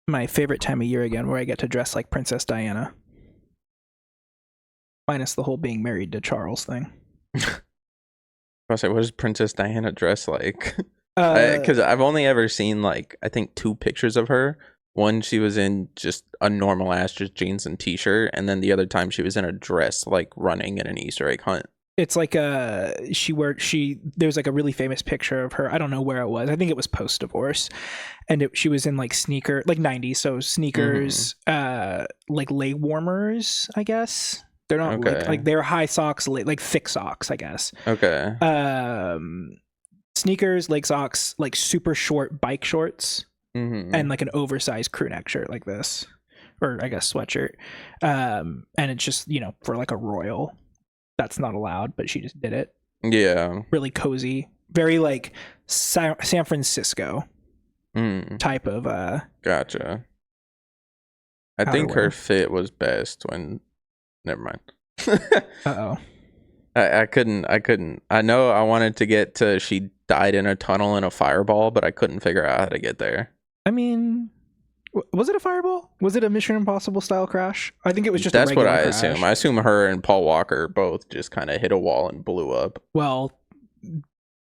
my favorite time of year again, where I get to dress like Princess Diana. Minus the whole being married to Charles thing. I was like, what does Princess Diana dress like? Because I've only ever seen like I think 2 pictures of her. One, she was in just a normal ass just jeans and t-shirt, and then the other time she was in a dress, like running in an Easter egg hunt. It's like there's like a really famous picture of her. I don't know where it was. I think it was post divorce, and she was in like sneaker, like 90s, so sneakers, like leg warmers, I guess. They're not like they're high socks, like thick socks, I guess. Okay. Sneakers, leg socks, like super short bike shorts, and like an oversized crew neck shirt like this, or I guess sweatshirt. And it's just, you know, for like a royal. That's not allowed, but she just did it. Yeah. Really cozy. Very like San Francisco type of Gotcha. I think her fit was best when never mind. Uh-oh. I couldn't I know I wanted to get to she died in a tunnel in a fireball, but I couldn't figure out how to get there. I mean, was it a fireball? Was it a Mission Impossible style crash? I think it was just that's a regular what I crash. assume. I assume her and Paul Walker both just kind of hit a wall and blew up. Well,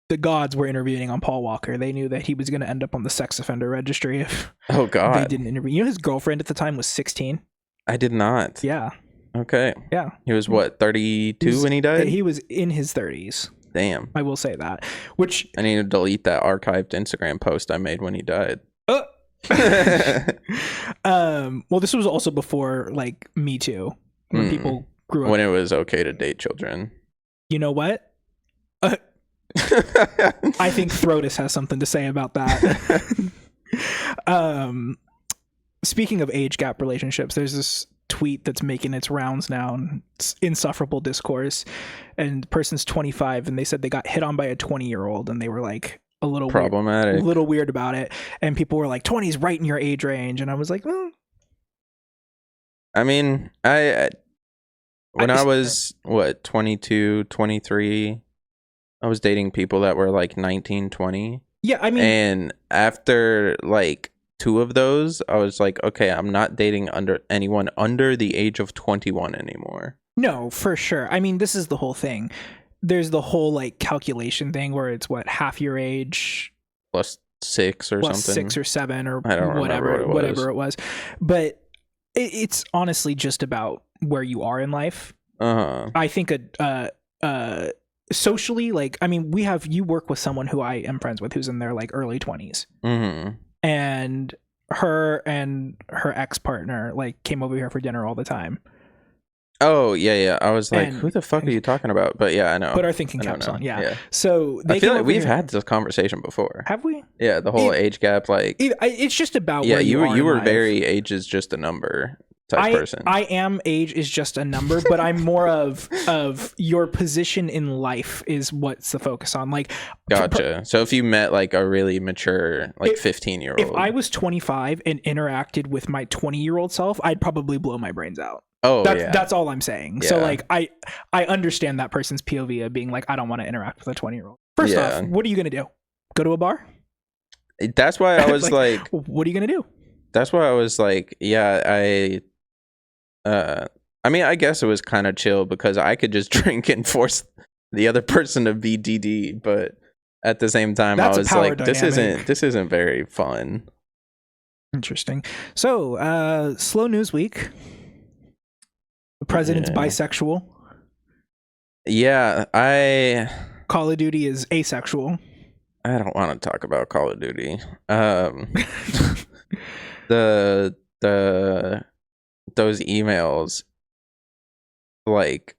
the gods were intervening on Paul Walker. They knew that he was going to end up on the sex offender registry if oh god they didn't intervene. You know his girlfriend at the time was 16? I did not. Yeah. Okay. Yeah. He was what, 32 when he died? He was in his 30s. Damn. I will say that. Which I need to delete that archived Instagram post I made when he died. Well, this was also before like Me Too, when people grew up. When it was okay to date children. You know what? I think Throtus has something to say about that. Speaking of age gap relationships, there's this tweet that's making its rounds now, and it's insufferable discourse, and the person's 25 and they said they got hit on by a 20-year-old and they were like a little problematic, a little weird about it, and people were like 20 is right in your age range, and I was like, I mean, I was what, 22 23, I was dating people that were like 19 20. Yeah, I mean, and after like 2 of those, I was like, okay, I'm not dating anyone under the age of 21 anymore. No, for sure. I mean, this is the whole thing. There's the whole like calculation thing where it's what, half your age plus 6 or plus something, 6 or 7 or I don't whatever it was. But it's honestly just about where you are in life. I think socially, like, I mean, you work with someone who I am friends with who's in their like early 20s. And her ex-partner like came over here for dinner all the time. Oh yeah. I was like, who the fuck are you talking about? But yeah, I know. Put our thinking caps on. Yeah. So I feel like we've had this conversation before. Have we? Yeah, the whole age gap, like it's just about where you were very age is just a number type person. I am age is just a number, but I'm more of your position in life is what's the focus on. Like, gotcha. So if you met like a really mature, like 15-year-old, if I was 25 and interacted with my 20-year-old self, I'd probably blow my brains out. Oh, that's all I'm saying. Yeah. So like, I understand that person's POV of being like, I don't want to interact with a 20-year-old. First off, what are you gonna do? Go to a bar? That's why I was like, what are you gonna do? That's why I was like, yeah, I mean, I guess it was kind of chill because I could just drink and force the other person to be DD, but at the same time, I was like, this isn't very fun. Interesting. So, slow news week. The president's bisexual. Yeah, Call of Duty is asexual. I don't want to talk about Call of Duty. Those emails, like,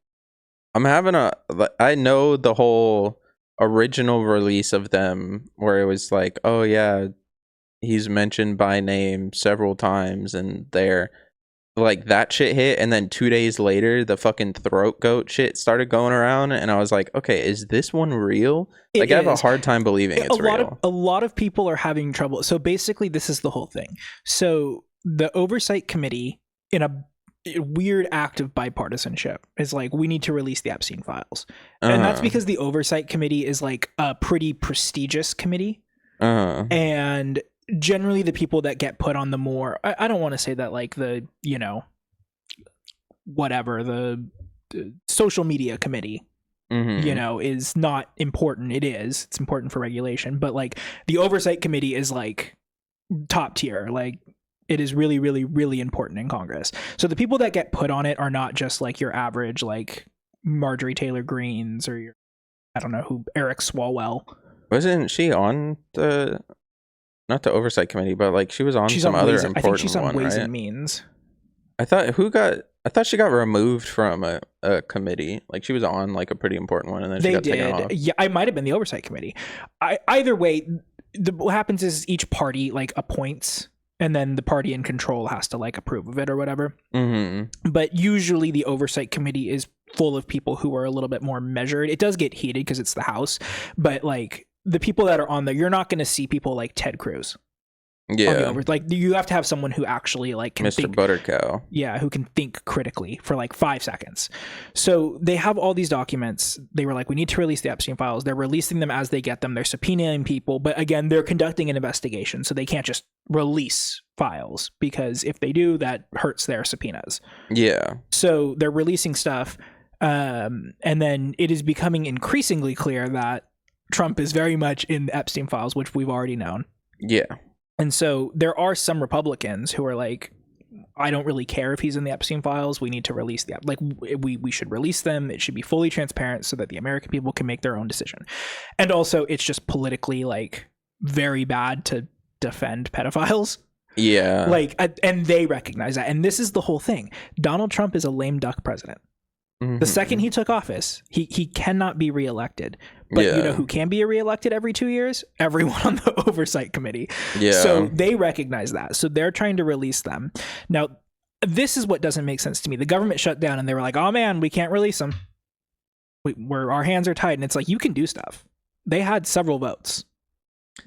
I know the whole original release of them where it was like, oh yeah, he's mentioned by name several times, and they're like, that shit hit, and then 2 days later the fucking throat goat shit started going around, and I was like, okay, is this one real? I have a hard time believing it's real. A lot of people are having trouble. So basically this is the whole thing. So the oversight committee, in a weird act of bipartisanship, is like, we need to release the Epstein files. And that's because the oversight committee is like a pretty prestigious committee. And generally the people that get put on the more, I don't want to say that like the, you know, whatever, the social media committee, you know, is not important. It's important for regulation, but like the oversight committee is like top tier. Like it is really, really, really important in Congress. So the people that get put on it are not just like your average, like Marjorie Taylor Greens or your, I don't know who, Eric Swalwell. Wasn't she on not the oversight committee, but like she was on some other important one, right? I think she's on Ways and Means. I thought she got removed from a committee. Like she was on like a pretty important one, and then she got taken off. Yeah, I might have been the oversight committee. Either way, what happens is each party like appoints, and then the party in control has to like approve of it or whatever. But usually the oversight committee is full of people who are a little bit more measured. It does get heated because it's the House, but like the people that are on there, you're not going to see people like Ted Cruz. Yeah, like you have to have someone who actually like can Mr. think, Buttercow. Yeah, who can think critically for like 5 seconds. So they have all these documents. They were like, we need to release the Epstein files. They're releasing them as they get them. They're subpoenaing people, but again, they're conducting an investigation, so they can't just release files because if they do, that hurts their subpoenas. Yeah. So they're releasing stuff, and then it is becoming increasingly clear that Trump is very much in the Epstein files, which we've already known. Yeah. And so there are some Republicans who are like, I don't really care if he's in the Epstein files. We need to release we should release them. It should be fully transparent so that the American people can make their own decision. And also it's just politically like very bad to defend pedophiles. Yeah. Like, and they recognize that. And this is the whole thing. Donald Trump is a lame duck president. The second he took office, he cannot be reelected. But you know who can be reelected every 2 years? Everyone on the oversight committee. Yeah. So they recognize that. So they're trying to release them. Now, this is what doesn't make sense to me. The government shut down and they were like, oh man, we can't release them. Our hands are tied. And it's like, you can do stuff. They had several votes.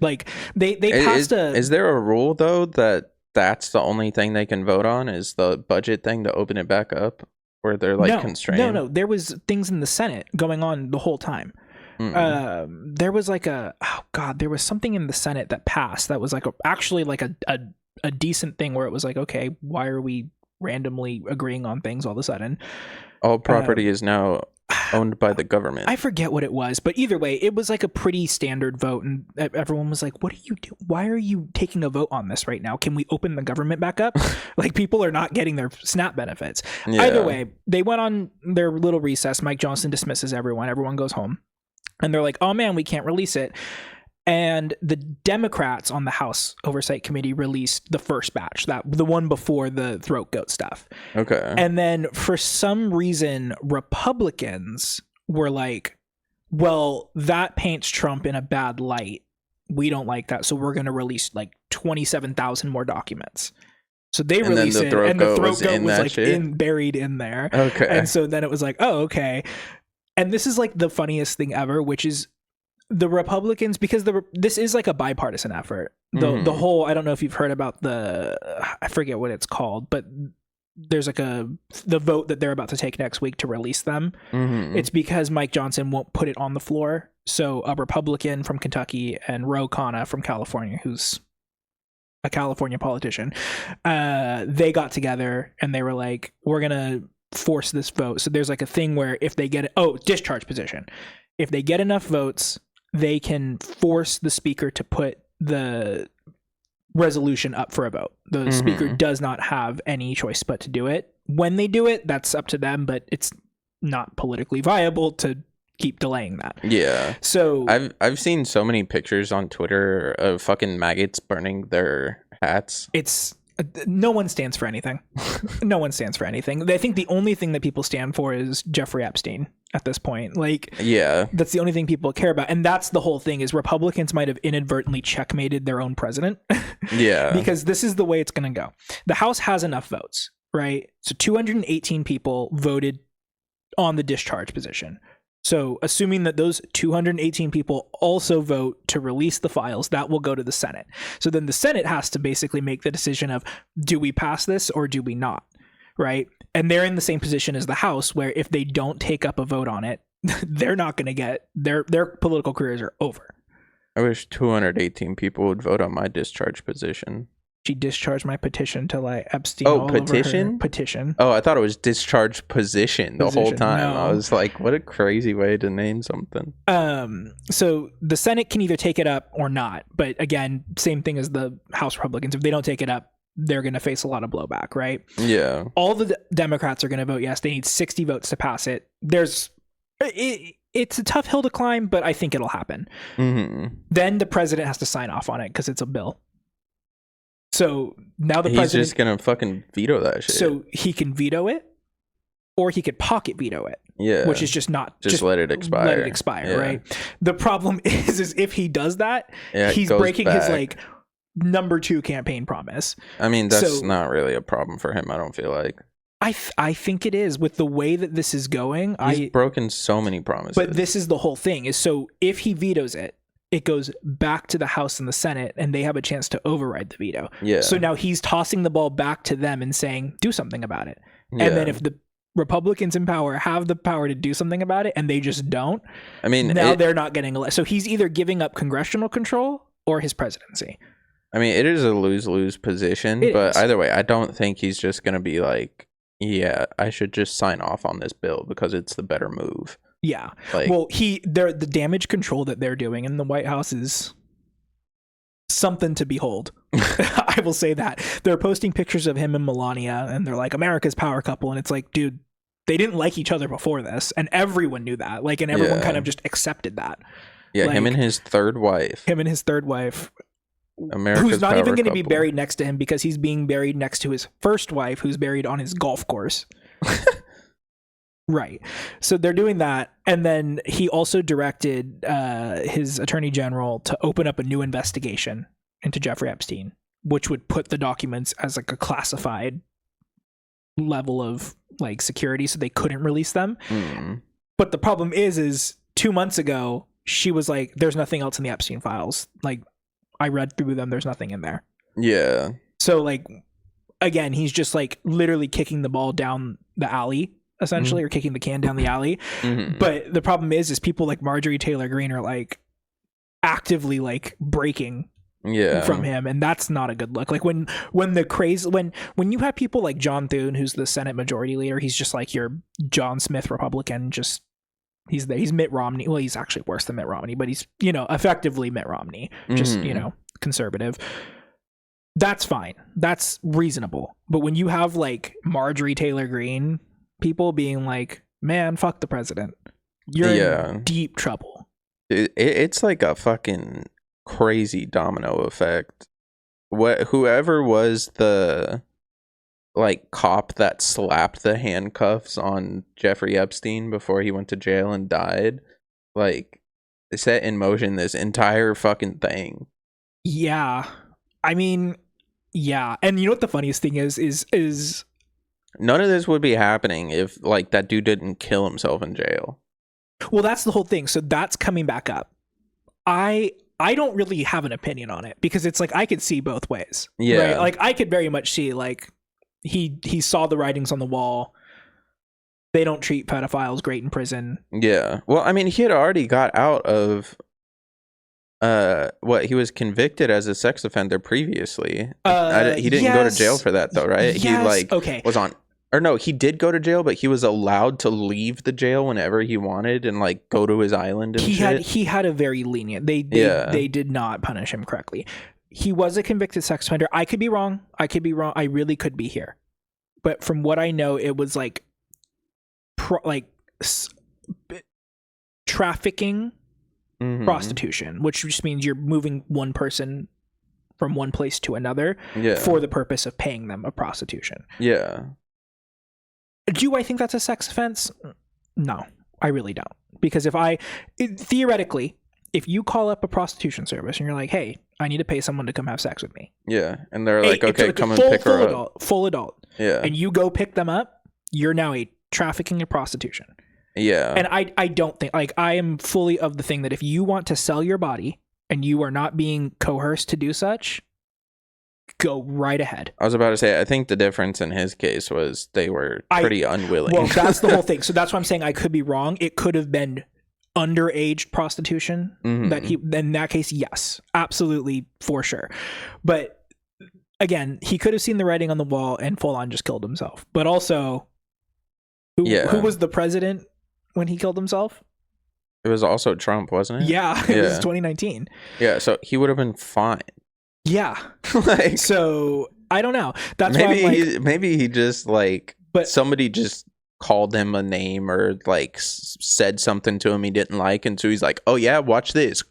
Like they passed Is there a rule though that's the only thing they can vote on is the budget thing to open it back up? Where they're like constrained? No. There was things in the Senate going on the whole time. There was like there was something in the Senate that passed that was like actually like a decent thing where it was like, okay, why are we randomly agreeing on things all of a sudden? All property is now owned by the government. I forget what it was, but either way, it was like a pretty standard vote, and everyone was like, what are you doing? Why are you taking a vote on this right now? Can we open the government back up? Like, people are not getting their SNAP benefits. Yeah. Either way, they went on their little recess. Mike Johnson dismisses everyone goes home, and they're like, oh man, we can't release it. And the Democrats on the House Oversight Committee released the first batch, the one before the throat goat stuff. Okay. And then for some reason, Republicans were like, well, that paints Trump in a bad light. We don't like that. So we're going to release like 27,000 more documents. So they released it, and the throat goat was like buried in there. Okay. And so then it was like, oh, okay. And this is like the funniest thing ever, which is the Republicans, because this is like a bipartisan effort. The whole, I don't know if you've heard about I forget what it's called, but there's like the vote that they're about to take next week to release them. It's because Mike Johnson won't put it on the floor. So a Republican from Kentucky and Ro Khanna from California, who's a California politician, they got together and they were like, we're going to force this vote. So there's like a thing where if they get discharge position. If they get enough votes, they can force the speaker to put the resolution up for a vote. The speaker does not have any choice but to do it. When they do it, that's up to them, but it's not politically viable to keep delaying that. Yeah. So I've seen so many pictures on Twitter of fucking maggots burning their hats. It's no one stands for anything. No one stands for anything. I think the only thing that people stand for is Jeffrey Epstein at this point. Like, yeah, that's the only thing people care about. And that's the whole thing, is Republicans might have inadvertently checkmated their own president. Yeah. Because this is the way it's going to go. The House has enough votes, right? So 218 people voted on the discharge position. So assuming that those 218 people also vote to release the files, that will go to the Senate. So then the Senate has to basically make the decision of, do we pass this or do we not? Right? And they're in the same position as the House, where if they don't take up a vote on it, they're not going to get their political careers are over. I wish 218 people would vote on my discharge petition. She discharged my petition to like Epstein. Oh, petition? Petition. Oh, I thought it was discharge position the whole time. No. I was like, what a crazy way to name something. So the Senate can either take it up or not. But again, same thing as the House Republicans. If they don't take it up, they're going to face a lot of blowback, right? Yeah. All the Democrats are going to vote yes. They need 60 votes to pass it. It's a tough hill to climb, but I think it'll happen. Mm-hmm. Then the president has to sign off on it because it's a bill. So now the He's president... just going to fucking veto that shit. So he can veto it, or he could pocket veto it. Yeah. Which is just not... Just let it expire. Let it expire, yeah. Right? The problem is if he does that, he's breaking back. his like number 2 campaign promise. I mean, that's not really a problem for him, I don't feel like. I think it is with the way that this is going. He's broken so many promises. But this is the whole thing is so if he vetoes it, it goes back to the House and the Senate and they have a chance to override the veto. Yeah. So now he's tossing the ball back to them and saying, do something about it. Yeah. And then if the Republicans in power have the power to do something about it and they just don't, I mean, now they're not getting elected. So he's either giving up congressional control or his presidency. I mean, it is a lose-lose position, but either way, I don't think he's just going to be like, yeah, I should just sign off on this bill because it's the better move. Yeah. Well, the damage control that they're doing in the White House is something to behold. I will say that. They're posting pictures of him and Melania and they're like America's power couple. And it's like, dude, they didn't like each other before this. And everyone knew that. Like, and everyone kind of just accepted that. Yeah. Like, him and his third wife. America's who's not even going to be buried next to him because he's being buried next to his first wife who's buried on his golf course. Right. So they're doing that. And then he also directed his attorney general to open up a new investigation into Jeffrey Epstein, which would put the documents as like a classified level of like security so they couldn't release them. But the problem is 2 months ago, she was like, there's nothing else in the Epstein files. Like, I read through them. There's nothing in there. Yeah. So like, again, he's just like literally kicking the ball down the alley, essentially, or kicking the can down the alley. But the problem is people like Marjorie Taylor Greene are like actively like breaking from him, and that's not a good look. Like when you have people like John Thune, who's the Senate Majority Leader, he's just like your John Smith Republican, just he's there. He's Mitt Romney. Well, he's actually worse than Mitt Romney, but he's, effectively Mitt Romney, just, conservative. That's fine. That's reasonable. But when you have like Marjorie Taylor Greene people being like, man, fuck the president, you're in deep trouble. It's like a fucking crazy domino effect. Whoever was the like cop that slapped the handcuffs on Jeffrey Epstein before he went to jail and died, like set in motion this entire fucking thing. Yeah. I mean, yeah. And you know what the funniest thing is none of this would be happening if like that dude didn't kill himself in jail. Well, that's the whole thing. So that's coming back up. I don't really have an opinion on it because it's like I could see both ways. Yeah. Right? Like I could very much see like he saw the writings on the wall. They don't treat pedophiles great in prison. Yeah. Well, I mean, he had already got out of he was convicted as a sex offender previously. He didn't go to jail for that though, right? Yes. He was on, or no, he did go to jail, but he was allowed to leave the jail whenever he wanted and like go to his island and he had a very lenient. They did not punish him correctly. He was a convicted sex offender. I could be wrong. I really could be here. But from what I know, it was like trafficking, prostitution, which just means you're moving one person from one place to another for the purpose of paying them a prostitution. Yeah. Do I think that's a sex offense? No, I really don't. Because theoretically, if you call up a prostitution service and you're like, hey, I need to pay someone to come have sex with me. Yeah. And they're like, okay, come and pick her up. Full adult. Yeah. And you go pick them up, you're now a trafficking and prostitution. Yeah. And I don't think, like, I am fully of the thing that if you want to sell your body and you are not being coerced to do such, go right ahead. I was about to say, I think the difference in his case was they were pretty unwilling. Well, that's the whole thing. So that's why I'm saying I could be wrong. It could have been underage prostitution, that he, in that case, yes, absolutely, for sure. But again, he could have seen the writing on the wall and full on just killed himself. But also, who was the president when he killed himself? It was also Trump, wasn't it? Yeah, it was 2019. Yeah, so he would have been fine. Yeah. Like, so I don't know. That's maybe why I'm like, maybe he just like, but somebody just called him a name or like said something to him he didn't like, and so he's like, oh yeah, watch this.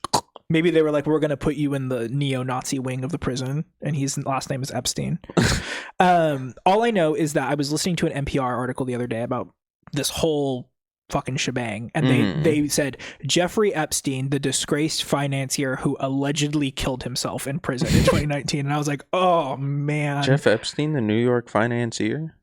Maybe they were like, we're gonna put you in the neo-Nazi wing of the prison, and his last name is Epstein. All I know is that I was listening to an NPR article the other day about this whole fucking shebang, and they said Jeffrey Epstein, the disgraced financier who allegedly killed himself in prison in 2019, and I was like, oh man, Jeff Epstein, the New York financier.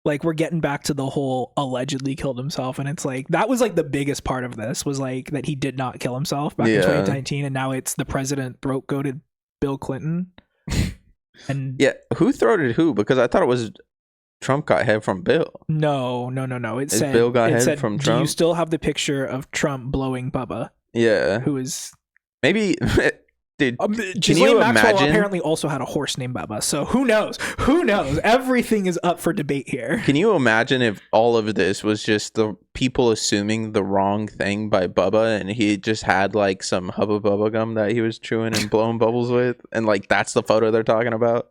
Like, we're getting back to the whole allegedly killed himself, and it's like that was like the biggest part of this was like that he did not kill himself back in 2019, and now it's the president throat-goated Bill Clinton. And yeah, who throated who? Because I thought it was Trump got head from Bill. No. It said Bill got head from Trump. Do you still have the picture of Trump blowing Bubba? Yeah. Who is maybe? Dude, can Ghislaine you Maxwell imagine? Apparently, also had a horse named Bubba. So who knows? Who knows? Everything is up for debate here. Can you imagine if all of this was just the people assuming the wrong thing by Bubba, and he just had like some Hubba Bubba gum that he was chewing and blowing bubbles with, and like that's the photo they're talking about?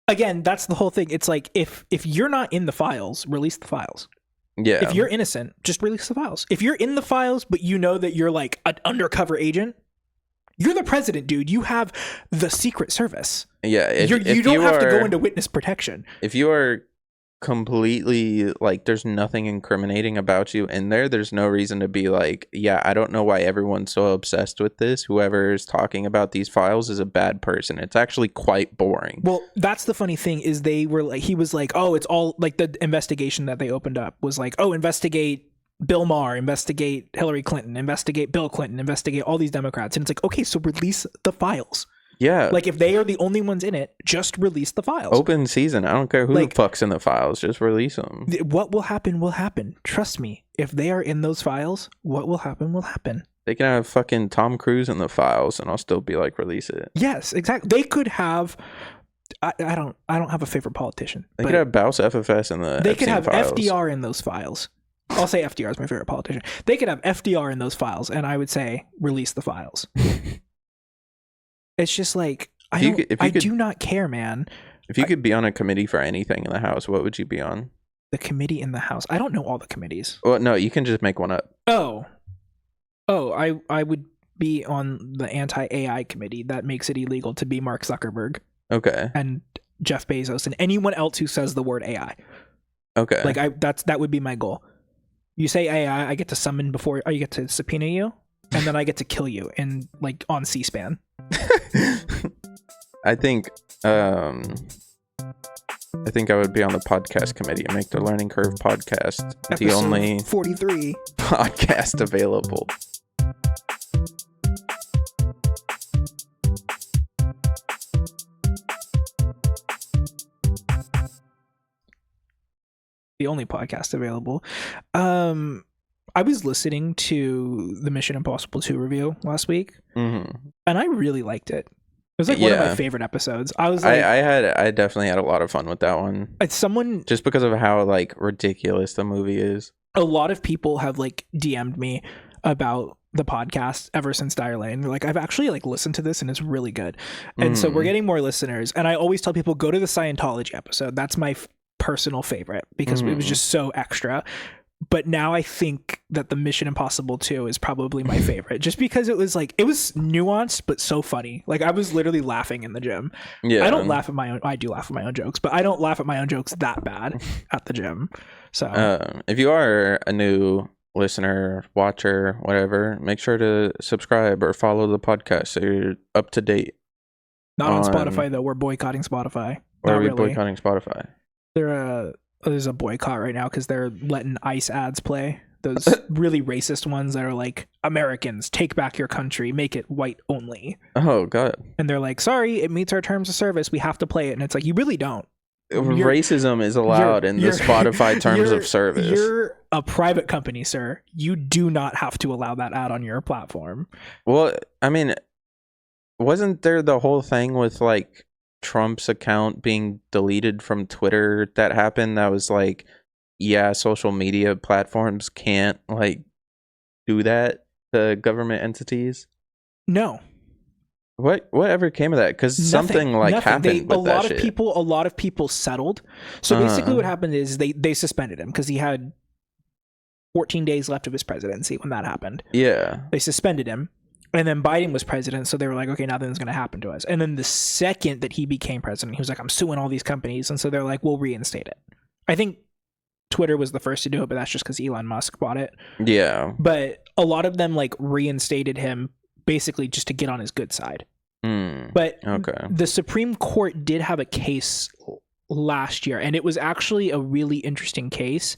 Again, that's the whole thing. It's like if you're not in the files, release the files. Yeah. If you're innocent, just release the files. If you're in the files, but you know that you're like an undercover agent, you're the president, dude. You have the Secret Service. Yeah. You don't have to go into witness protection. If you are completely like, there's nothing incriminating about you in there, there's no reason to be like, yeah, I don't know why everyone's so obsessed with this. Whoever is talking about these files is a bad person. It's actually quite boring. Well, that's the funny thing is they were like, he was like, oh, it's all like the investigation that they opened up was like, oh, investigate Bill Maher, investigate Hillary Clinton, investigate Bill Clinton, investigate all these Democrats. And it's like, okay, so release the files. Yeah. Like, if they are the only ones in it, just release the files. Open season. I don't care who the fuck's in the files. Just release them. What will happen will happen. Trust me. If they are in those files, what will happen will happen. They can have fucking Tom Cruise in the files, and I'll still be like, release it. Yes, exactly. They could have... I don't have a favorite politician. They could have Baus FFS in the They could have files. FDR in those files. I'll say FDR is my favorite politician. They could have FDR in those files, and I would say release the files. It's just like I do not care, man. If you could be on a committee for anything in the House, what would you be on? The committee in the House. I don't know all the committees. Well, no, you can just make one up. Oh, I would be on the anti-AI committee that makes it illegal to be Mark Zuckerberg. Okay. And Jeff Bezos and anyone else who says the word AI. Okay. Like that would be my goal. You say AI, I get to summon before I get to subpoena you, and then I get to kill you in like on C-SPAN. I think I would be on the podcast committee and make the Learning Curve podcast the only 43 podcast available. The only podcast available. I was listening to the Mission Impossible 2 review last week, and I really liked it. It was like one of my favorite episodes. I was like, I definitely had a lot of fun with that one. Just because of how like ridiculous the movie is. A lot of people have like DM'd me about the podcast ever since Dire Lane. They're like, I've actually like listened to this and it's really good. And so we're getting more listeners. And I always tell people, go to the Scientology episode. That's my personal favorite because it was just so extra. But now I think that the Mission Impossible 2 is probably my favorite, just because it was nuanced but so funny. Like, I was literally laughing in the gym. Yeah, I do laugh at my own jokes, but I don't laugh at my own jokes that bad at the gym. So if you are a new listener, watcher, whatever, make sure to subscribe or follow the podcast so you're up to date. Not on Spotify though. We're boycotting Spotify. Or are we boycotting Spotify? There's a boycott right now because they're letting ICE ads play. Those really racist ones that are like, Americans, take back your country, make it white only. Oh, God. And they're like, sorry, it meets our terms of service. We have to play it. And it's like, you really don't. Racism is allowed in the Spotify terms of service. You're a private company, sir. You do not have to allow that ad on your platform. Well, I mean, wasn't there the whole thing with like Trump's account being deleted from Twitter that happened? That was like, yeah, social media platforms can't like do that to government entities. No. Whatever came of that? Because something happened with that shit. A lot of people settled. So basically what happened is they suspended him because he had 14 days left of his presidency when that happened. Yeah. They suspended him. And then Biden was president, so they were like, okay, nothing's going to happen to us. And then the second that he became president, he was like, I'm suing all these companies. And so they're like, we'll reinstate it. I think Twitter was the first to do it, but that's just because Elon Musk bought it. Yeah. But a lot of them like reinstated him basically just to get on his good side. But the Supreme Court did have a case last year, and it was actually a really interesting case.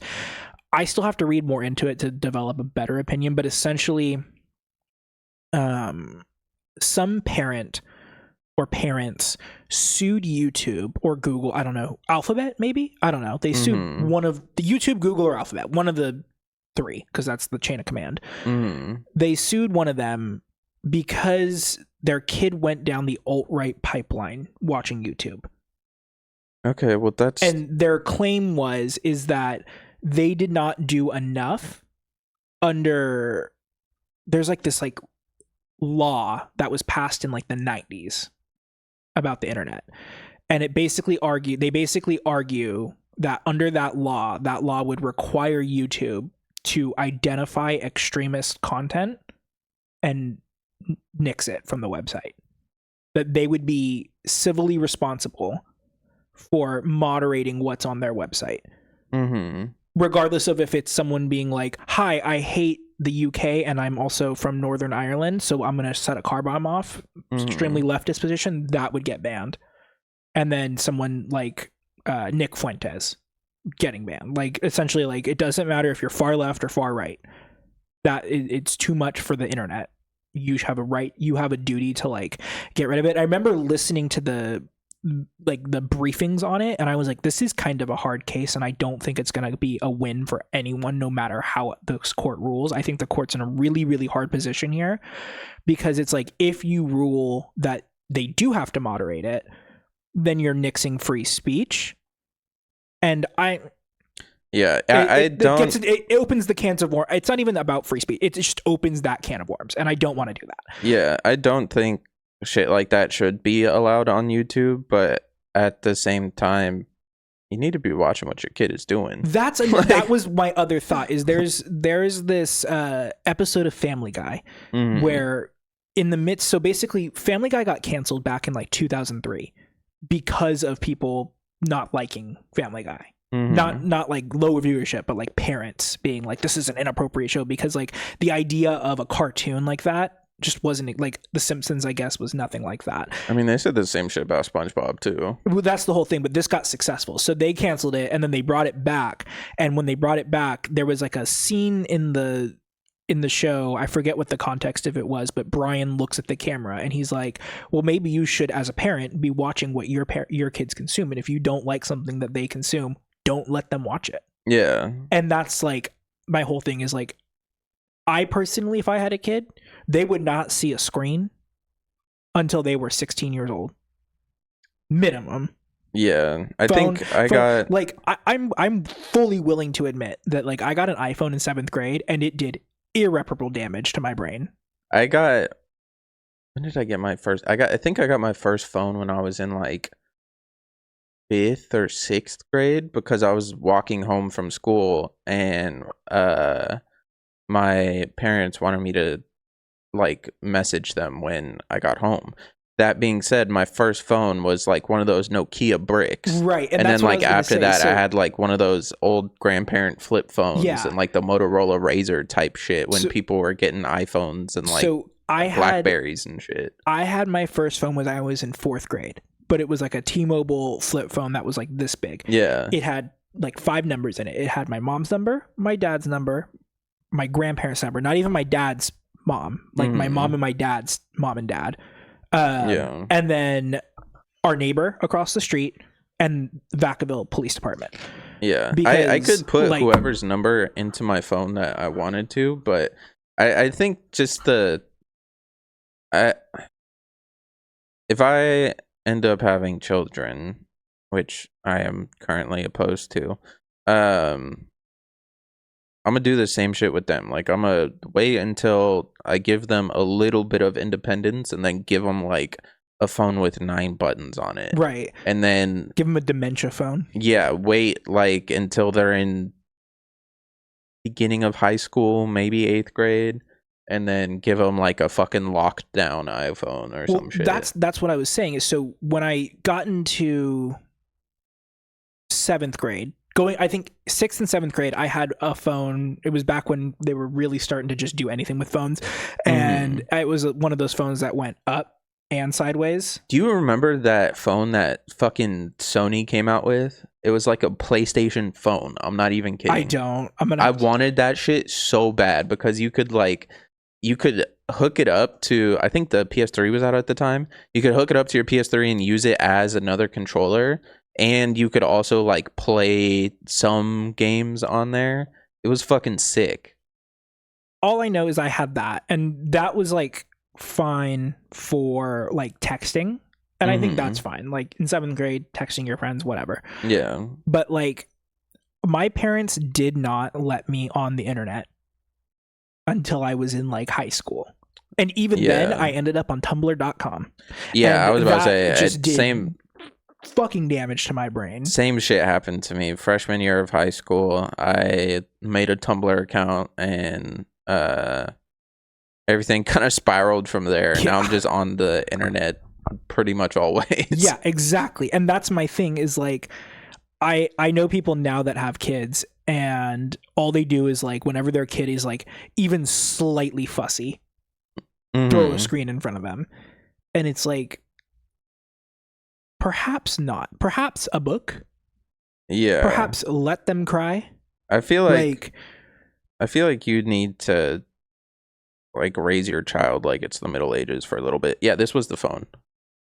I still have to read more into it to develop a better opinion, but essentially some parent or parents sued YouTube or Google, I don't know, Alphabet maybe? I don't know. They sued one of the YouTube, Google, or Alphabet, one of the three, because that's the chain of command. They sued one of them because their kid went down the alt-right pipeline watching YouTube. Okay, well that's... And their claim is that they did not do enough under... There's like this like law that was passed in like the 90s about the internet. And they basically argue that under that law would require YouTube to identify extremist content and nix it from the website. That they would be civilly responsible for moderating what's on their website. Regardless of if it's someone being like, hi, I hate the UK and I'm also from Northern Ireland, so I'm going to set a car bomb off, extremely leftist position, that would get banned. And then someone like Nick Fuentes getting banned. Like, essentially, like, it doesn't matter if you're far left or far right. That it's too much for the internet. You have a duty to like get rid of it. I remember listening to the briefings on it, and I was like, this is kind of a hard case, and I don't think it's going to be a win for anyone, no matter how this court rules. I think the court's in a really, really hard position here, because it's like, if you rule that they do have to moderate it, then you're nixing free speech. And it opens the cans of worms. It's not even about free speech. It just opens that can of worms, and I don't want to do that. Yeah, I don't think shit like that should be allowed on YouTube, but at the same time, you need to be watching what your kid is doing. That was my other thought. Is there's this episode of Family Guy where in the midst, so basically Family Guy got canceled back in like 2003 because of people not liking Family Guy. Not like low viewership, but like parents being like, this is an inappropriate show, because like the idea of a cartoon like that just wasn't, like The Simpsons, I guess, was nothing like that. I mean, they said the same shit about SpongeBob too. Well, that's the whole thing, but this got successful. So they canceled it, and then they brought it back. And when they brought it back, there was like a scene in the show, I forget what the context of it was, but Brian looks at the camera and he's like, well, maybe you should, as a parent, be watching what your kids consume. And if you don't like something that they consume, don't let them watch it. Yeah. And that's like, my whole thing is like, I personally, if I had a kid, they would not see a screen until they were 16 years old. Minimum. Yeah. I'm fully willing to admit that like I got an iPhone in 7th grade and it did irreparable damage to my brain. When did I get my first? I think I got my first phone when I was in like 5th or 6th grade, because I was walking home from school and my parents wanted me to like message them when I got home. That being said, my first phone was like one of those Nokia bricks. Right. And then like after that, I had like one of those old grandparent flip phones and like the Motorola Razr type shit when people were getting iPhones and like Blackberries and shit. I had my first phone when I was in 4th grade, but it was like a T-Mobile flip phone that was like this big. Yeah. It had like 5 numbers in it. It had my mom's number, my dad's number, my grandparents' number, not even my dad's mom, like my mom and my dad's mom and dad. And then our neighbor across the street and Vacaville Police Department. Yeah, Because, I could put like, whoever's number into my phone that I wanted to, but I think just I if I end up having children, which I am currently opposed to, I'm gonna do the same shit with them. Like, I'm gonna wait until I give them a little bit of independence, and then give them like a phone with 9 buttons on it, right. and then Give them a dementia phone. yeah, wait like until they're in beginning of high school, maybe 8th grade, and then give them like a fucking locked down iPhone or some shit. That's what I was saying. Is so when I got into 7th grade, I think 6th and 7th grade, I had a phone. It was back when they were really starting to just do anything with phones, and it was one of those phones that went up and sideways. Do you remember that phone that fucking Sony came out with? It was like a PlayStation phone. I'm not even kidding. I don't. I wanted that shit so bad because you could hook it up to, I think the PS3 was out at the time. You could hook it up to your PS3 and use it as another controller, and you could also like play some games on there. It was fucking sick. All I know is I had that, and that was like fine for like texting, and I think that's fine. Like in 7th grade, texting your friends, whatever. Yeah. But like, my parents did not let me on the internet until I was in like high school. And even then, I ended up on tumblr.com. Yeah, I was about to say, just did same fucking damage to my brain. Same shit happened to me. Freshman year of high school, I made a Tumblr account, and everything kind of spiraled from there. Yeah. Now I'm just on the internet pretty much always. Yeah, exactly. And that's my thing is like, I know people now that have kids, and all they do is like, whenever their kid is like even slightly fussy, throw a screen in front of them. And it's like, perhaps not. Perhaps a book. Yeah. Perhaps let them cry. I feel like you need to like raise your child like it's the Middle Ages for a little bit. Yeah, this was the phone.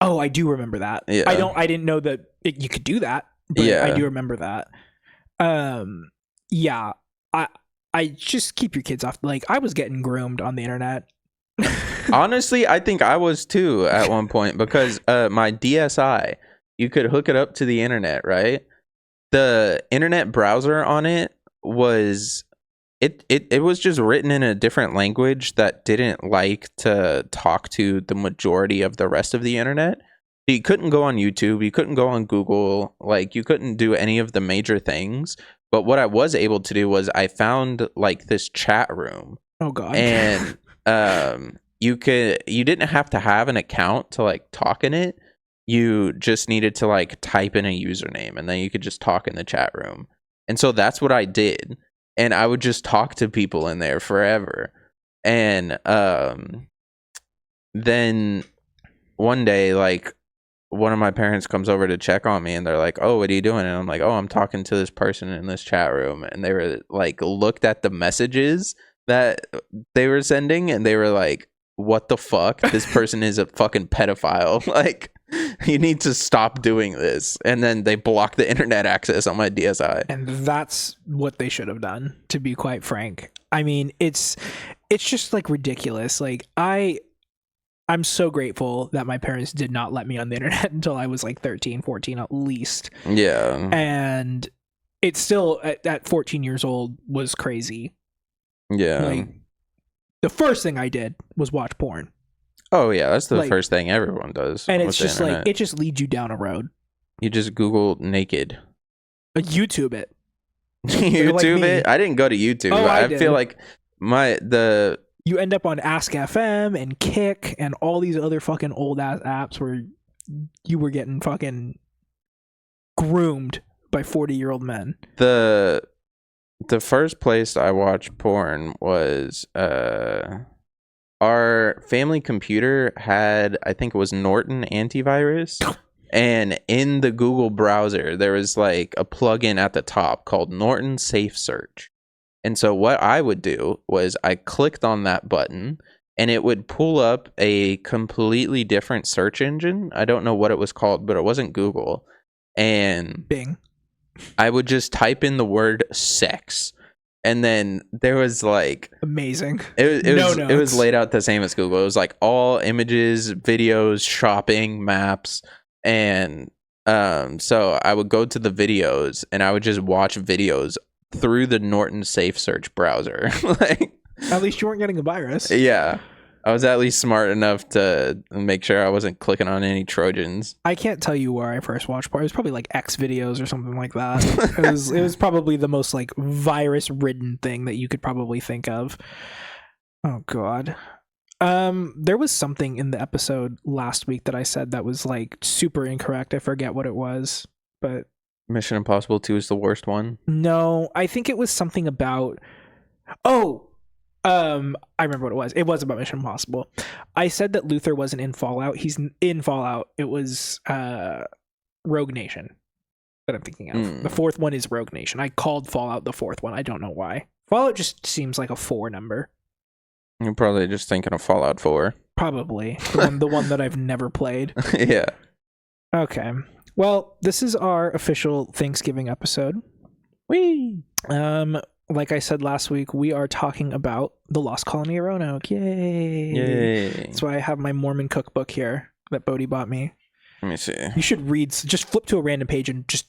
Oh, I do remember that. Yeah. I didn't know that you could do that, but yeah. I do remember that. Yeah. I just keep your kids off. Like, I was getting groomed on the internet. Honestly, I think I was too at one point, because my DSi, you could hook it up to the internet, right? The internet browser on it was it was just written in a different language that didn't like to talk to the majority of the rest of the internet. You couldn't go on YouTube, you couldn't go on Google, like you couldn't do any of the major things. But what I was able to do was I found like this chat room. Oh god. And you didn't have to have an account to like talk in it. You just needed to like type in a username, and then you could just talk in the chat room. And so that's what I did. And I would just talk to people in there forever. And then one day, like, one of my parents comes over to check on me, and they're like, "Oh, what are you doing?" And I'm like, "Oh, I'm talking to this person in this chat room." And they were like, looked at the messages that they were sending, and they were like, "What the fuck? This person is a fucking pedophile. Like, you need to stop doing this." And then they blocked the internet access on my DSi. And that's what they should have done, to be quite frank. I mean, it's just like ridiculous. Like, I'm so grateful that my parents did not let me on the internet until I was like 13, 14 at least. Yeah. And it's still at 14 years old was crazy. Yeah. Like, the first thing I did was watch porn. Oh yeah, that's the first thing everyone does. And it's just like, it just leads you down a road. You just Google naked. YouTube it. YouTube it? I didn't go to YouTube. Oh, I feel like you end up on Ask FM and Kick and all these other fucking old ass apps where you were getting fucking groomed by 40-year-old men. The first place I watched porn was our family computer had, I think it was Norton antivirus. And in the Google browser, there was like a plugin at the top called Norton Safe Search. And so what I would do was I clicked on that button, and it would pull up a completely different search engine. I don't know what it was called, but it wasn't Google. And Bing. I would just type in the word sex. And then there was like amazing. It was laid out the same as Google. It was like all images, videos, shopping, maps, and so I would go to the videos and I would just watch videos through the Norton Safe Search browser. Like, at least you weren't getting a virus. Yeah. I was at least smart enough to make sure I wasn't clicking on any Trojans. I can't tell you where I first watched porn. It was probably like X videos or something like that. It was probably the most like virus-ridden thing that you could probably think of. Oh god. There was something in the episode last week that I said that was like super incorrect. I forget what it was, but Mission Impossible 2 is the worst one. No, I think it was something about I remember what it was. It was about Mission Impossible. I said that Luther wasn't in Fallout. He's in Fallout. It was Rogue Nation that I'm thinking of. The fourth one is Rogue Nation. I called Fallout the fourth one. I don't know why. Fallout just seems like a 4 number. You're probably just thinking of Fallout 4. Probably. The one that I've never played. Yeah. Okay. Well, this is our official Thanksgiving episode. Whee! Like I said last week, we are talking about the Lost Colony of Roanoke. Yay! Yay! That's why I have my Mormon cookbook here that Bodhi bought me. Let me see. You should read. Just flip to a random page and just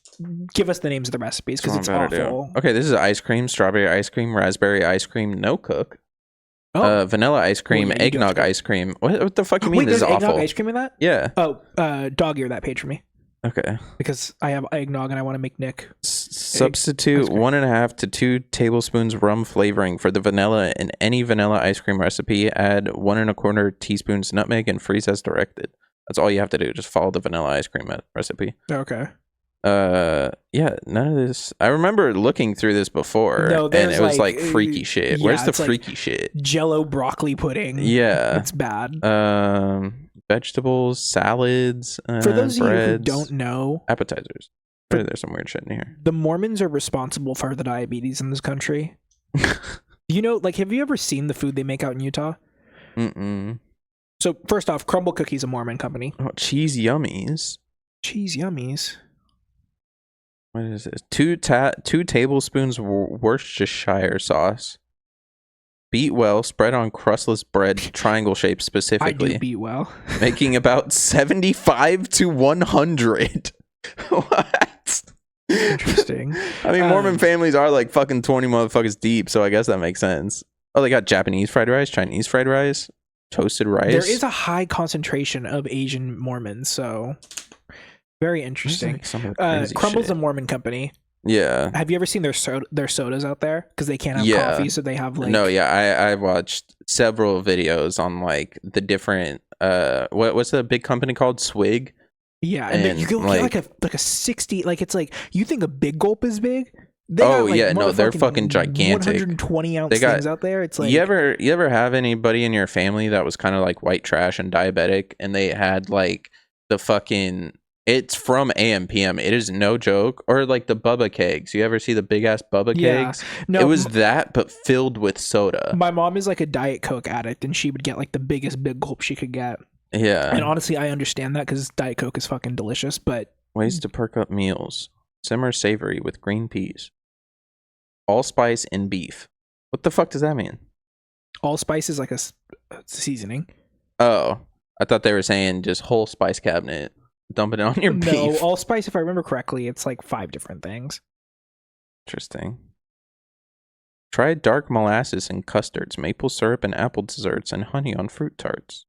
give us the names of the recipes because it's awful. Okay, this is ice cream, strawberry ice cream, raspberry ice cream, no cook. Vanilla ice cream, eggnog ice cream. What the fuck you mean? This is awful. Eggnog ice cream in that? Yeah. Oh, dog ear that page for me. Okay. Because I have eggnog and I want to make Nick. Substitute 1.5 to 2 tablespoons rum flavoring for the vanilla in any vanilla ice cream recipe. Add 1.25 teaspoons nutmeg and freeze as directed. That's all you have to do. Just follow the vanilla ice cream recipe. Okay. Yeah, none of this. I remember looking through this before, and it was like freaky shit. Yeah, where's the freaky shit? Jello broccoli pudding. Yeah, it's bad. Vegetables, salads. For those breads, of you who don't know, appetizers. There's some weird shit in here. The Mormons are responsible for the diabetes in this country. You know, like, have you ever seen the food they make out in Utah? Mm-mm. So first off, Crumble Cookie's a Mormon company. Oh, cheese yummies. Cheese yummies. What is this? 2 tablespoons Worcestershire sauce. Beat well, spread on crustless bread, triangle shape specifically. I do beat well. Making about 75 to 100. What? Interesting. I mean, Mormon families are like fucking 20 motherfuckers deep, so I guess that makes sense. Oh, they got Japanese fried rice, Chinese fried rice, toasted rice. There is a high concentration of Asian Mormons, so very interesting. Like Crumble's a Mormon company. Yeah. Have you ever seen their sodas out there? Because they can't have coffee, so they have like. No, yeah, I watched several videos on like the different. What's the big company called? Swig. Yeah, and you can get like a 60. Like it's like you think a Big Gulp is big. They're fucking gigantic. 120 ounce things out there. It's like you ever have anybody in your family that was kind of like white trash and diabetic, and they had like the fucking. It's from AM/PM. It is no joke. Or like the Bubba kegs. You ever see the big ass Bubba kegs? No, it was that, but filled with soda. My mom is like a Diet Coke addict, and she would get like the biggest Big Gulp she could get. Yeah. And honestly, I understand that because Diet Coke is fucking delicious. But ways to perk up meals: simmer savory with green peas, allspice and beef. What the fuck does that mean? Allspice is like a seasoning. Oh, I thought they were saying just whole spice cabinet. Dump it on your beef. No, allspice, if I remember correctly, it's like 5 different things. Interesting. Try dark molasses and custards, maple syrup and apple desserts, and honey on fruit tarts.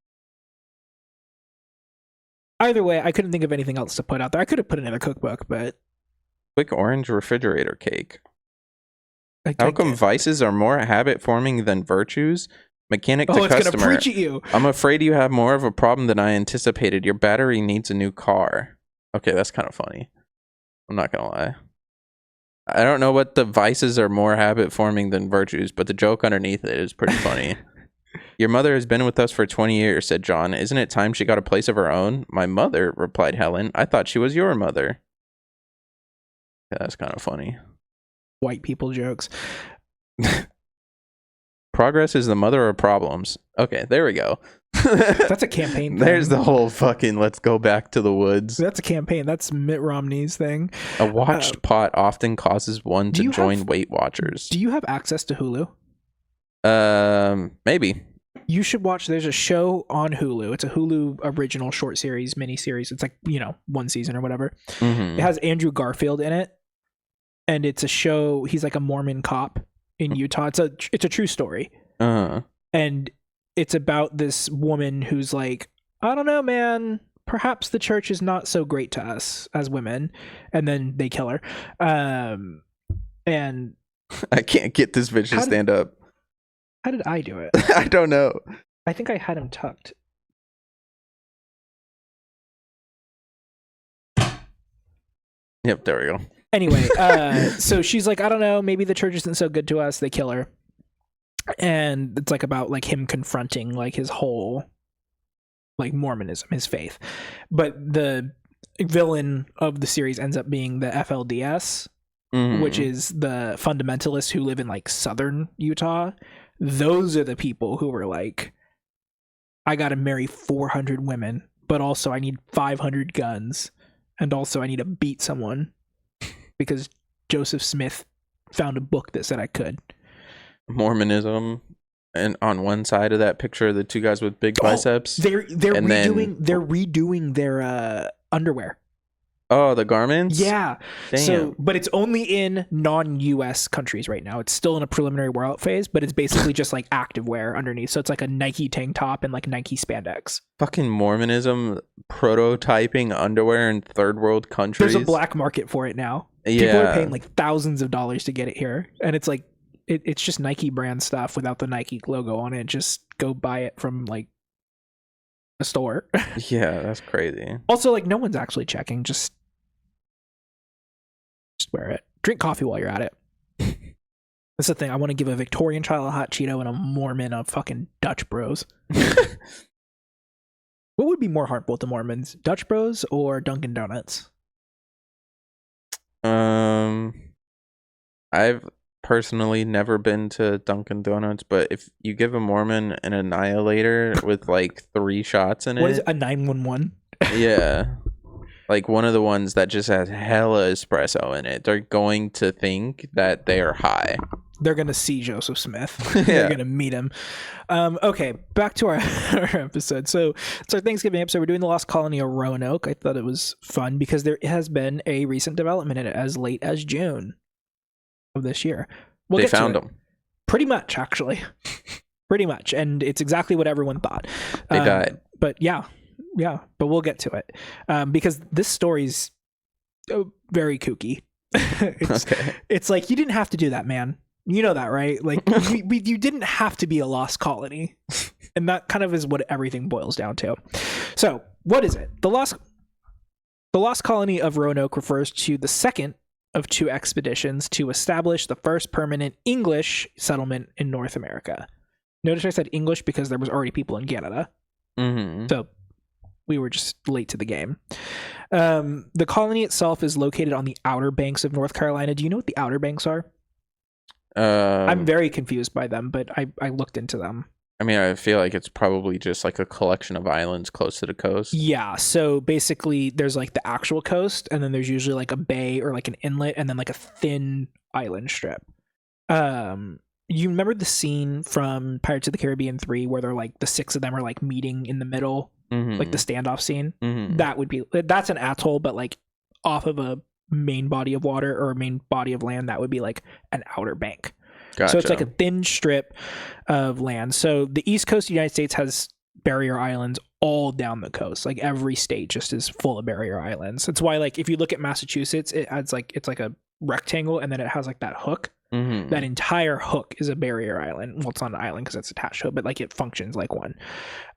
Either way, I couldn't think of anything else to put out there. I could have put another cookbook, but... Quick orange refrigerator cake. How come vices are more habit-forming than virtues? Mechanic to customer. It's gonna preach at you. I'm afraid you have more of a problem than I anticipated. Your battery needs a new car. Okay, that's kind of funny. I'm not gonna lie. I don't know what the vices are more habit forming than virtues, but the joke underneath it is pretty funny. Your mother has been with us for 20 years, said John. Isn't it time she got a place of her own? My mother, replied Helen. I thought she was your mother. Yeah, that's kind of funny. White people jokes. Progress is the mother of problems. Okay, there we go. That's a campaign thing. There's the whole fucking let's go back to the woods. That's a campaign. That's Mitt Romney's thing. A watched pot often causes one to join Weight Watchers. Do you have access to Hulu? Maybe. You should watch. There's a show on Hulu. It's a Hulu original short series, mini series. It's like, one season or whatever. Mm-hmm. It has Andrew Garfield in it, and it's a show. He's like a Mormon cop in Utah. It's a true story. And it's about this woman who's like, I don't know, man. Perhaps the church is not so great to us as women, and then they kill her. And I can't get this bitch to stand up. How did I do it? I don't know. I think I had him tucked. Yep, there we go. Anyway, so she's like, I don't know, maybe the church isn't so good to us. They kill her. And it's like about like him confronting like his whole like Mormonism, his faith. But the villain of the series ends up being the FLDS, which is the fundamentalists who live in like southern Utah. Those are the people who were like, I gotta marry 400 women, but also I need 500 guns, and also I need to beat someone because Joseph Smith found a book that said I could. Mormonism, and on one side of that picture, the two guys with big biceps. They're redoing their underwear. Oh, the garments? Yeah. Damn. So, but it's only in non-US countries right now. It's still in a preliminary rollout phase, but it's basically just like activewear underneath. So it's like a Nike tank top and like Nike spandex. Fucking Mormonism prototyping underwear in third world countries. There's a black market for it now. Yeah. People are paying like thousands of dollars to get it here. And it's like, it's just Nike brand stuff without the Nike logo on it. Just go buy it from like a store. Yeah, that's crazy. Also, like, no one's actually checking. Just wear it. Drink coffee while you're at it. That's the thing. I want to give a Victorian child a hot Cheeto and a Mormon a fucking Dutch Bros. What would be more harmful to Mormons, Dutch Bros or Dunkin' Donuts? I've personally never been to Dunkin' Donuts, but if you give a Mormon an Annihilator with like 3 shots in it. What is it, a 911? Yeah. Like one of the ones that just has hella espresso in it. They're going to think that they are high. They're going to see Joseph Smith. They're going to meet him. Okay, back to our episode. So it's our Thanksgiving episode. We're doing the Lost Colony of Roanoke. I thought it was fun because there has been a recent development in it as late as June of this year. They found them. Pretty much, actually. Pretty much. And it's exactly what everyone thought. They died. But yeah, but we'll get to it. Because this story's very kooky. It's like, you didn't have to do that, man. You know that, right? Like, you didn't have to be a lost colony. And that kind of is what everything boils down to. So, what is it? The Lost Colony of Roanoke refers to the second of 2 expeditions to establish the first permanent English settlement in North America. Notice I said English because there was already people in Canada. Mm-hmm. So we were just late to the game. The colony itself is located on the Outer Banks of North Carolina. Do you know what the Outer Banks are? I'm very confused by them, but I looked into them. I mean, I feel like it's probably just like a collection of islands close to the coast. Yeah, so basically there's like the actual coast, and then there's usually like a bay or like an inlet, and then like a thin island strip. You remember the scene from Pirates of the Caribbean 3 where they're like, the 6 of them are like meeting in the middle, like the standoff scene? That's an atoll, but like off of a main body of water or a main body of land, that would be like an outer bank. Gotcha. So it's like a thin strip of land. So the East Coast of the United States has barrier islands all down the coast. Like every state just is full of barrier islands. That's why, like, if you look at Massachusetts, it has like, it's like a rectangle, and then it has like that hook. That entire hook is a barrier island. Well, it's not an island because it's attached to it, but like it functions like one.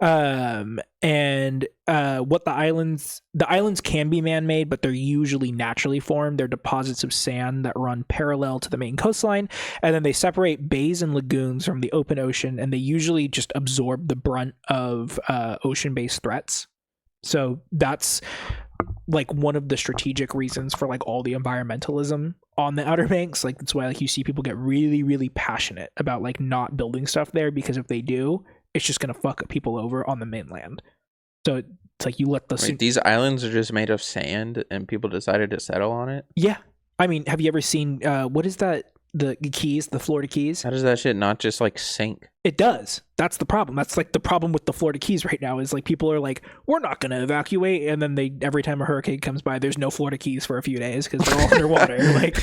And what the islands can be man-made, but they're usually naturally formed. They're deposits of sand that run parallel to the main coastline, and then they separate bays and lagoons from the open ocean, and they usually just absorb the brunt of ocean-based threats. So that's like one of the strategic reasons for like all the environmentalism on the Outer Banks. Like that's why like you see people get really, really passionate about like not building stuff there, because if they do, it's just gonna fuck people over on the mainland. So it's like you let the these islands are just made of sand and people decided to settle on it. Yeah, I mean, have you ever seen what is that? The Keys, the Florida Keys. How does that shit not just like sink? It does. That's the problem. That's like the problem with the Florida Keys right now is like people are like, we're not going to evacuate. And then every time a hurricane comes by, there's no Florida Keys for a few days because they're all underwater. Like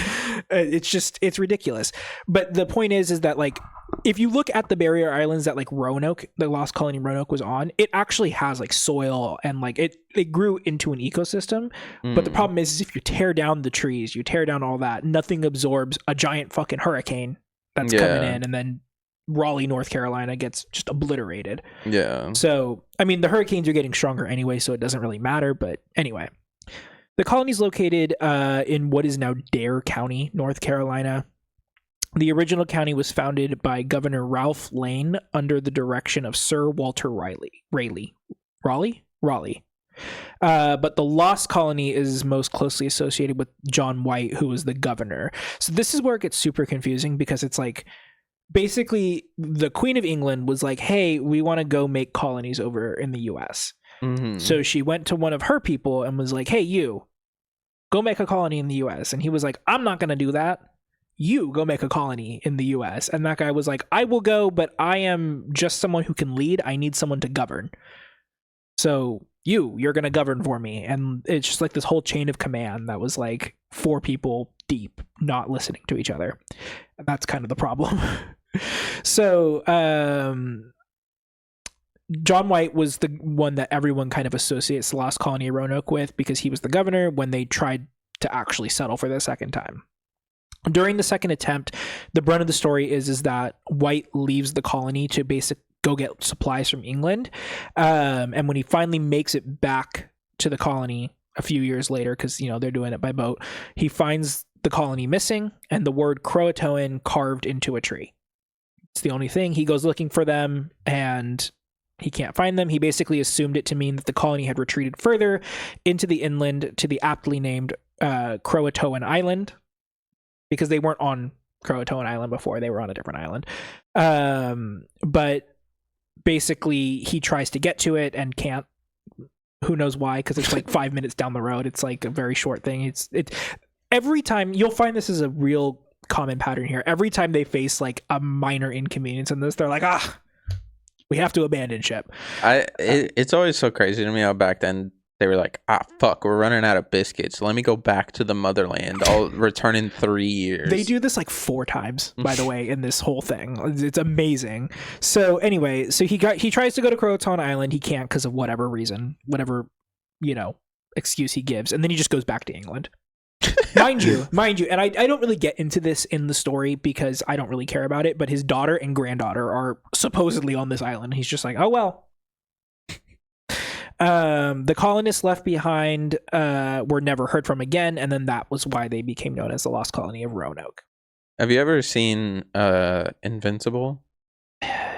it's ridiculous. But the point is that like, if you look at the barrier islands that like Roanoke, the Lost Colony of Roanoke was on, it actually has like soil and like it grew into an ecosystem. But the problem is if you tear down the trees, you tear down all that, nothing absorbs a giant fucking hurricane that's coming in, and then Raleigh, North Carolina gets just obliterated. Yeah. So, I mean, the hurricanes are getting stronger anyway, so it doesn't really matter. But anyway, the colony is located in what is now Dare County, North Carolina. The original county was founded by Governor Ralph Lane under the direction of Sir Walter Raleigh. But the Lost Colony is most closely associated with John White, who was the governor. So this is where it gets super confusing because it's like, basically the Queen of England was like, hey, we want to go make colonies over in the US. So she went to one of her people and was like, hey, you go make a colony in the US. And he was like, I'm not going to do that. You go make a colony in the US. And that guy was like, I will go, but I am just someone who can lead. I need someone to govern. So you're going to govern for me. And it's just like this whole chain of command that was like 4 people deep, not listening to each other. And that's kind of the problem. So, John White was the one that everyone kind of associates the Lost Colony of Roanoke with because he was the governor when they tried to actually settle for the second time. During the second attempt, the brunt of the story is that White leaves the colony to go get supplies from England. And when he finally makes it back to the colony a few years later, because, you know, they're doing it by boat, he finds the colony missing and the word Croatoan carved into a tree. It's the only thing. He goes looking for them and he can't find them. He basically assumed it to mean that the colony had retreated further into the inland to the aptly named Croatoan Island, because they weren't on Croatoan Island before. They were on a different island. But basically he tries to get to it and can't. Who knows why? Because it's like 5 minutes down the road. It's like a very short thing. It's every time you'll find this is a real common pattern here. Every time they face like a minor inconvenience in this, they're like, we have to abandon ship. It's always so crazy to me how back then they were like, fuck, we're running out of biscuits. Let me go back to the motherland. I'll return in 3 years. They do this like 4 times, by the way, in this whole thing. It's amazing. So anyway, so he tries to go to Croatoan Island. He can't because of whatever reason, whatever, you know, excuse he gives. And then he just goes back to England. mind you, and I don't really get into this in the story because I don't really care about it, but his daughter and granddaughter are supposedly on this island. He's just like, oh, well. The colonists left behind were never heard from again, and then that was why they became known as the Lost Colony of Roanoke. Have you ever seen Invincible?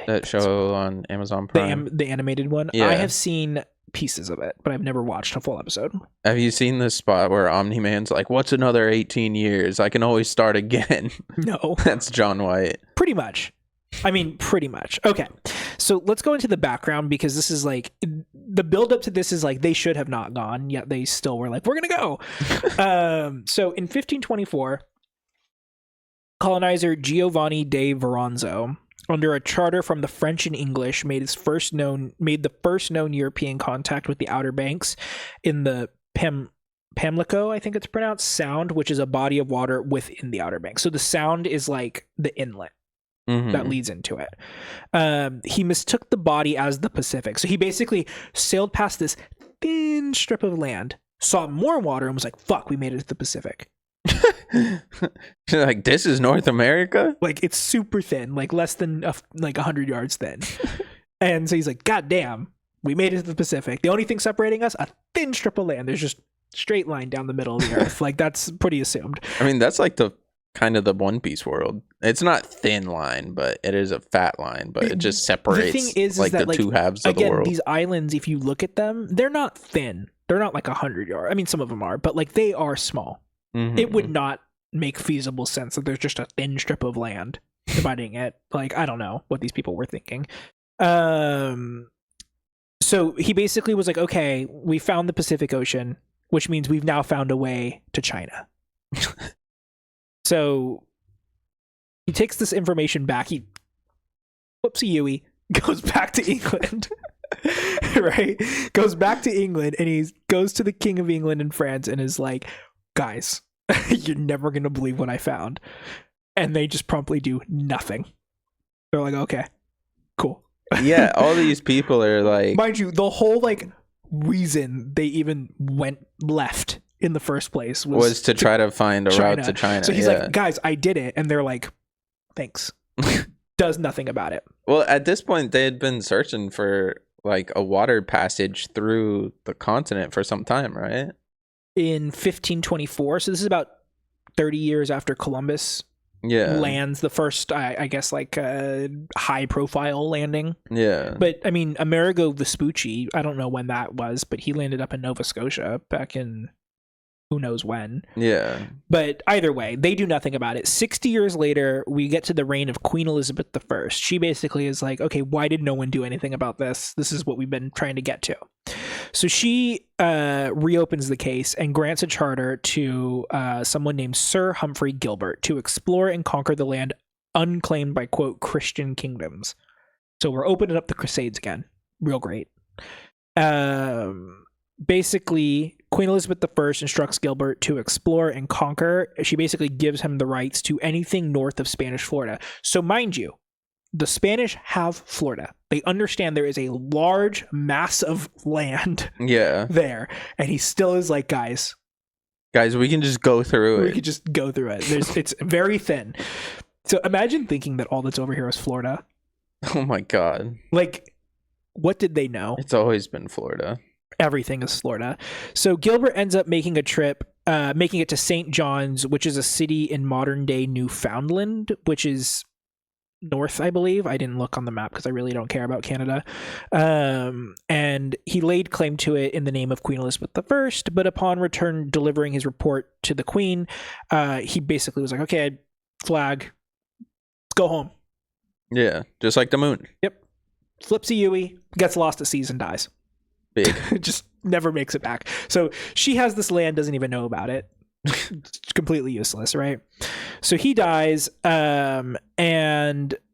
That show on Amazon Prime? The animated one? Yeah. I have seen pieces of it, but I've never watched a full episode. Have you seen the spot where Omni-Man's like, what's another 18 years? I can always start again. No. That's John White. Pretty much. I mean, pretty much. Okay. So let's go into the background because this is like, the build up to this is like, they should have not gone, yet they still were like, we're going to go. So in 1524, colonizer Giovanni de Veronzo, under a charter from the French and English, made the first known European contact with the Outer Banks in the Pamlico, I think it's pronounced, Sound, which is a body of water within the Outer Banks. So the Sound is like the inlet that leads into it. He mistook the body as the Pacific. So he basically sailed past this thin strip of land, saw more water, and was like, fuck, we made it to the Pacific. Like, this is North America? Like, it's super thin, like less than 100 yards thin. And so he's like, God damn, we made it to the Pacific. The only thing separating us, a thin strip of land. There's just straight line down the middle of the earth. Like, that's pretty assumed. I mean, that's like the kind of the One Piece world. It's not thin line, but it is a fat line, but it just separates the two halves of the world. These islands, if you look at them, they're not thin. They're not like 100 yards. I mean, some of them are, but like they are small. Mhm. It would not make feasible sense that there's just a thin strip of land dividing it. Like, I don't know what these people were thinking. So he basically was like, okay, we found the Pacific Ocean, which means we've now found a way to China. So he takes this information back. He whoopsie-yui goes back to England. Right? Goes back to England, and he goes to the King of England and France and is like, guys, you're never going to believe what I found. And they just promptly do nothing. They're like, okay, cool. Yeah, all these people are like, mind you, the whole like reason they even went left in the first place was to try to find a route to China. So he's like, guys, I did it. And they're like, thanks. Does nothing about it. Well, at this point, they had been searching for like a water passage through the continent for some time, right? In 1524. So this is about 30 years after Columbus lands the first, I guess, like high profile landing. Yeah. But I mean, Amerigo Vespucci, I don't know when that was, but he landed up in Nova Scotia back in who knows when. Yeah. But either way, they do nothing about it. 60 years later, we get to the reign of Queen Elizabeth I. She basically is like, okay, why did no one do anything about this? This is what we've been trying to get to. So she reopens the case and grants a charter to someone named Sir Humphrey Gilbert to explore and conquer the land unclaimed by, quote, Christian kingdoms. So we're opening up the Crusades again. Real great. Basically, Queen Elizabeth I instructs Gilbert to explore and conquer. She basically gives him the rights to anything north of Spanish Florida. So mind you, the Spanish have Florida. They understand there is a large mass of land there. And he still is like, guys, we can just go through it. We could just go through it. It's very thin. So imagine thinking that all that's over here is Florida. Oh my God. Like, what did they know? It's always been Florida. Everything is Florida. So Gilbert ends up making a trip, making it to St. John's, which is a city in modern day Newfoundland, which is north, I believe. I didn't look on the map because I really don't care about Canada. And he laid claim to it in the name of Queen Elizabeth I, but upon return delivering his report to the Queen, he basically was like, okay, flag, let's go home. Yeah, just like the moon. Yep. Flipsy-Yui, gets lost at seas and dies. Big. Just never makes it back. So she has this land, doesn't even know about it. It's completely useless, right? So he dies, and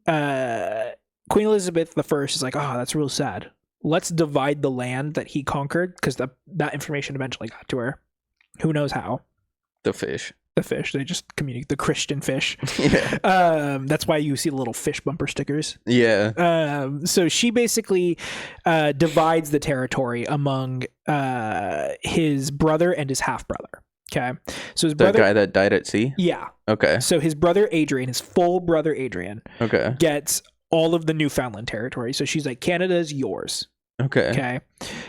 Queen Elizabeth I is like, oh, that's real sad. Let's divide the land that he conquered, because that information eventually got to her. Who knows how? The fish. They just communicate. The Christian fish. Yeah. That's why you see the little fish bumper stickers. Yeah. So she basically divides the territory among his brother and his half brother. Okay. So his brother, the guy that died at sea? Yeah. Okay. So his brother Adrian, his full brother Adrian, gets all of the Newfoundland territory. So she's like, Canada's yours. Okay.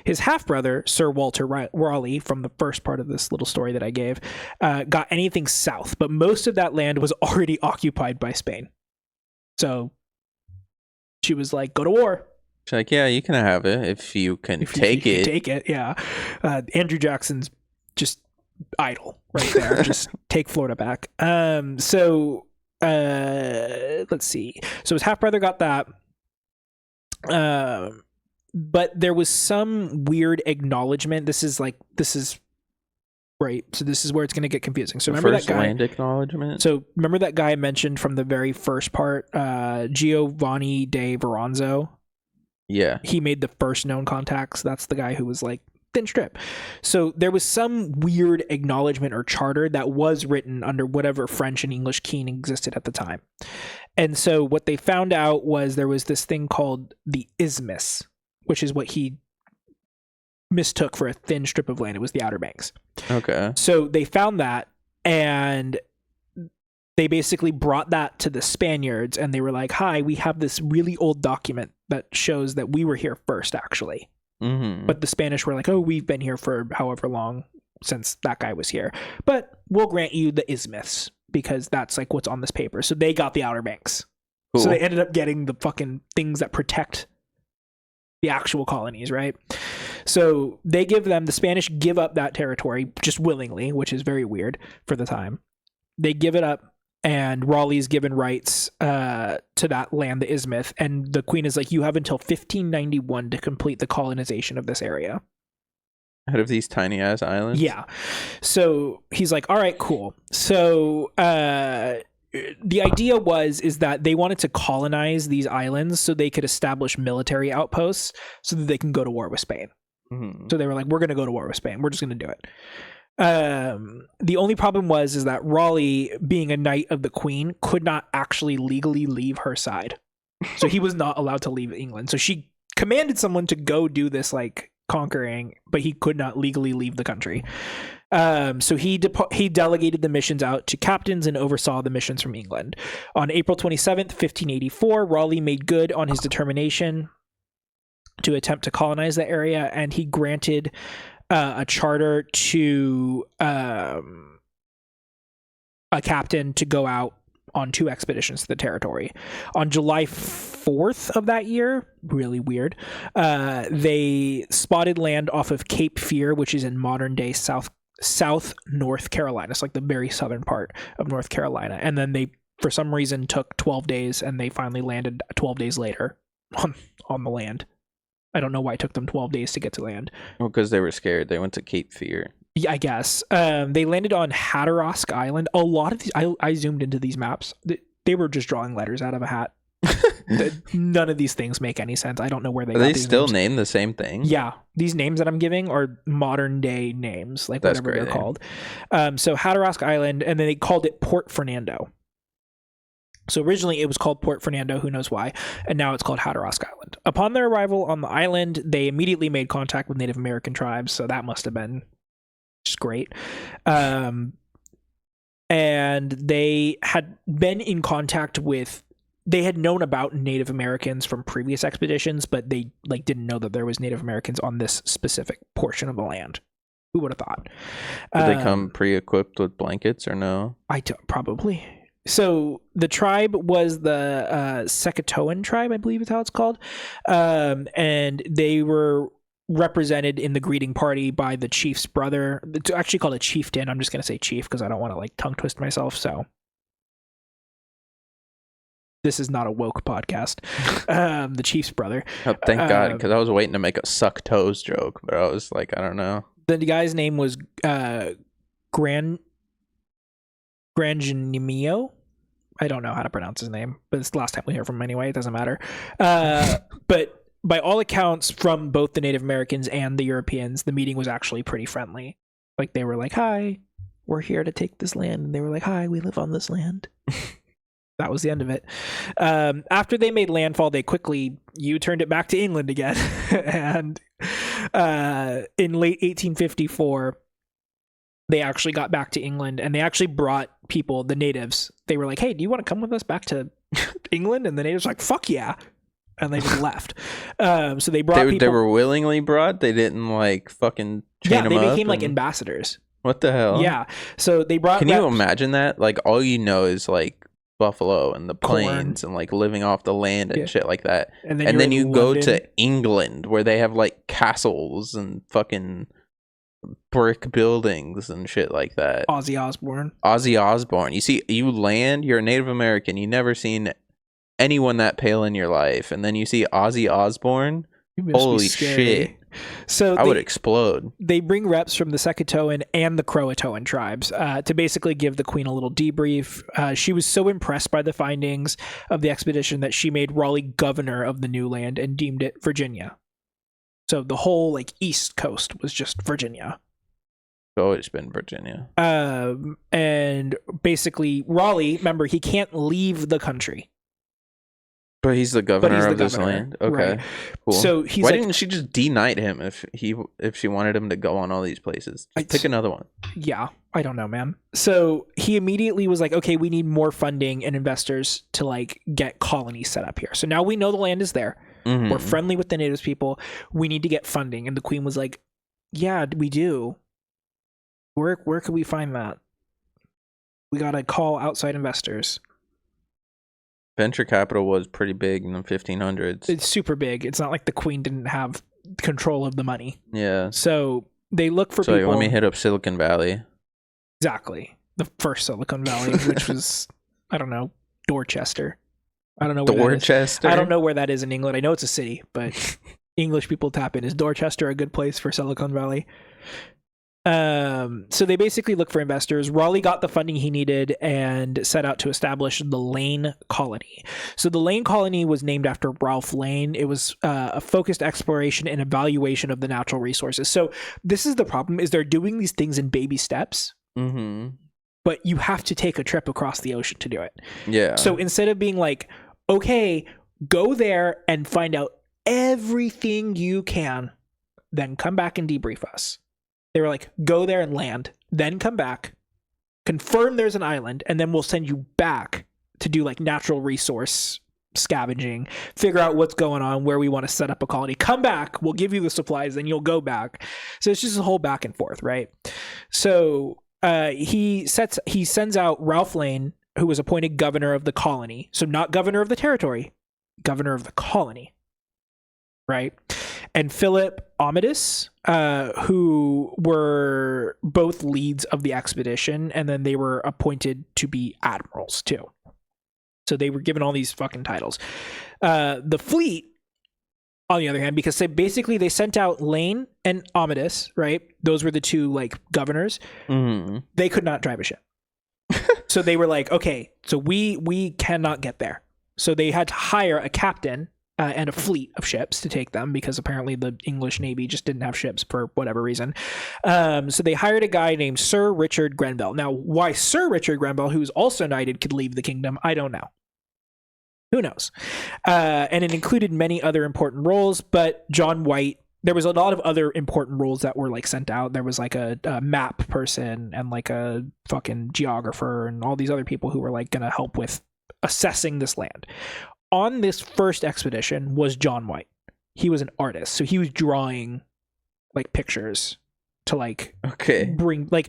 His half-brother, Sir Walter Raleigh, from the first part of this little story that I gave, got anything south, but most of that land was already occupied by Spain. So she was like, go to war. She's like, yeah, you can have it if you can take it. Take it, yeah. Andrew Jackson's just idle right there. Just take Florida back. So let's see. So his half-brother got that. But there was some weird acknowledgement. This is right. So this is where it's going to get confusing. So remember that guy, land acknowledgement. So remember that guy I mentioned from the very first part, Giovanni de Veranzo. Yeah, he made the first known contacts. That's the guy who was like thin strip. So there was some weird acknowledgement or charter that was written under whatever French and English keen existed at the time. And so what they found out was there was this thing called the isthmus, which is what he mistook for a thin strip of land. It was the Outer Banks. Okay. So they found that, and they basically brought that to the Spaniards, and they were like, hi, we have this really old document that shows that we were here first, actually. Mm-hmm. But the Spanish were like, oh, we've been here for however long since that guy was here. But we'll grant you the isthmus, because that's like what's on this paper. So they got the Outer Banks. Cool. So they ended up getting the fucking things that protect the actual colonies, right? So the Spanish give up that territory just willingly, which is very weird for the time. They give it up, and Raleigh's given rights to that land, the isthmus, and the queen is like, you have until 1591 to complete the colonization of this area. Out of these tiny ass islands? Yeah. So he's like, all right, cool. So the idea is that they wanted to colonize these islands so they could establish military outposts so that they can go to war with Spain. Mm-hmm. So they were like, we're going to go to war with Spain. We're just going to do it. The only problem is that Raleigh, being a knight of the queen, could not actually legally leave her side. So he was not allowed to leave England. So she commanded someone to go do this like conquering, but he could not legally leave the country. So he delegated the missions out to captains and oversaw the missions from England. On April 27th, 1584, Raleigh made good on his determination to attempt to colonize the area, and he granted a charter to a captain to go out on 2 expeditions to the territory. On July 4th of that year, really weird, they spotted land off of Cape Fear, which is in modern day South North Carolina. It's like the very southern part of North Carolina. And then they, for some reason, took 12 days, and they finally landed 12 days later on the land. I don't know why it took them 12 days to get to land. Well, because they were scared. They went to Cape Fear. Yeah, I guess. They landed on Hatteras Island. A lot of these, I zoomed into these maps. They were just drawing letters out of a hat. None of these things make any sense. I don't know where they got they these still names. Name the same thing? Yeah. These names that I'm giving are modern day names, like that's whatever they're called. So Hatteras Island, and then they called it Port Fernando. So originally it was called Port Fernando, who knows why, and now it's called Hatteras Island. Upon their arrival on the island, they immediately made contact with Native American tribes, so that must have been just great. And they had been in contact with, they had known about Native Americans from previous expeditions, but they didn't know that there was Native Americans on this specific portion of the land. Who would have thought? Did they come pre-equipped with blankets or no? Probably. So the tribe was the Secatoan tribe, I believe is how it's called. And they were represented in the greeting party by the chief's brother. It's actually called a chieftain. I'm just going to say chief because I don't want to tongue twist myself. So this is not a woke podcast. The chief's brother. Oh, thank God, because I was waiting to make a suck toes joke, but I was like, I don't know. The guy's name was Grangenimio. I don't know how to pronounce his name, but it's the last time we hear from him anyway. It doesn't matter. But by all accounts, from both the Native Americans and the Europeans, the meeting was actually pretty friendly. Like, they were like, hi, we're here to take this land. And they were like, hi, we live on this land. That was the end of it. After they made landfall, they quickly U-turned it back to England again. And in late 1854, they actually got back to England, and they actually brought people, the natives. They were like, hey, do you want to come with us back to England? And the natives were like, fuck yeah. And they just left. So they brought people. They were willingly brought? They didn't fucking chain them up? Yeah, they became ambassadors. What the hell? Yeah. So they brought. Can you imagine that? All you know is buffalo and the plains and living off the land and shit like that. And then you go to England where they have castles and fucking brick buildings and shit like that. Ozzy Osbourne. You land, you're a Native American, you never seen anyone that pale in your life, and then you see Ozzy Osbourne. Holy shit. So I would explode. They bring reps from the Secatoan and the Croatoan tribes to basically give the queen a little debrief. She was so impressed by the findings of the expedition that she made Raleigh governor of the new land and deemed it Virginia. So the whole east coast was just Virginia. It's always been Virginia. And basically Raleigh, remember, he can't leave the country. But he's the governor of this land. Okay, right. Cool. So why didn't she just denied him if she wanted him to go on all these places? Pick another one. Yeah, I don't know, man. So he immediately was like, okay, we need more funding and investors to get colonies set up here. So now we know the land is there. Mm-hmm. We're friendly with the natives people. We need to get funding. And the queen was like, yeah, we do. Where could we find that? We got to call outside investors. Venture capital was pretty big in the 1500s. It's super big. It's not like the queen didn't have control of the money. Yeah. So they look for So people. let me hit up Silicon Valley. Exactly. The first Silicon Valley, which was, I don't know, Dorchester. I don't know where Dorchester? that is. I don't know where that is in England. I know it's a city, but English people tap in. Is Dorchester a good place for Silicon Valley? So they basically look for investors. Raleigh got the funding he needed and set out to establish the Lane Colony. So the Lane Colony was named after Ralph Lane. It was a focused exploration and evaluation of the natural resources. So this is the problem: is they're doing these things in baby steps. Mm-hmm. But you have to take a trip across the ocean to do it. Yeah. So instead of being like, okay, go there and find out everything you can, then come back and debrief us. They were like, go there and land, then come back, confirm there's an island, and then we'll send you back to do like natural resource scavenging, figure out what's going on, where we want to set up a colony. Come back, we'll give you the supplies, then you'll go back. So it's just a whole back and forth, right? So he sends out Ralph Lane, who was appointed governor of the colony. So not governor of the territory, governor of the colony, right? And Philip Amadis, who were both leads of the expedition, and then they were appointed to be admirals too. So they were given all these fucking titles. The fleet, on the other hand, because they sent out Lane and Amadis, right? Those were the two like governors. Mm-hmm. They could not drive a ship. So they were like, okay, so we cannot get there. So they had to hire a captain and a fleet of ships to take them, because apparently the English Navy just didn't have ships for whatever reason. So they hired a guy named Sir Richard Grenville. Now, why Sir Richard Grenville, who's also knighted, could leave the kingdom, I don't know. Who knows? And it included many other important roles, but John White, there was a lot of other important roles that were like sent out. There was like a map person and like a fucking geographer and all these other people who were like going to help with assessing this land. On this first expedition was John White. He was an artist, so he was drawing like pictures to like bring, like,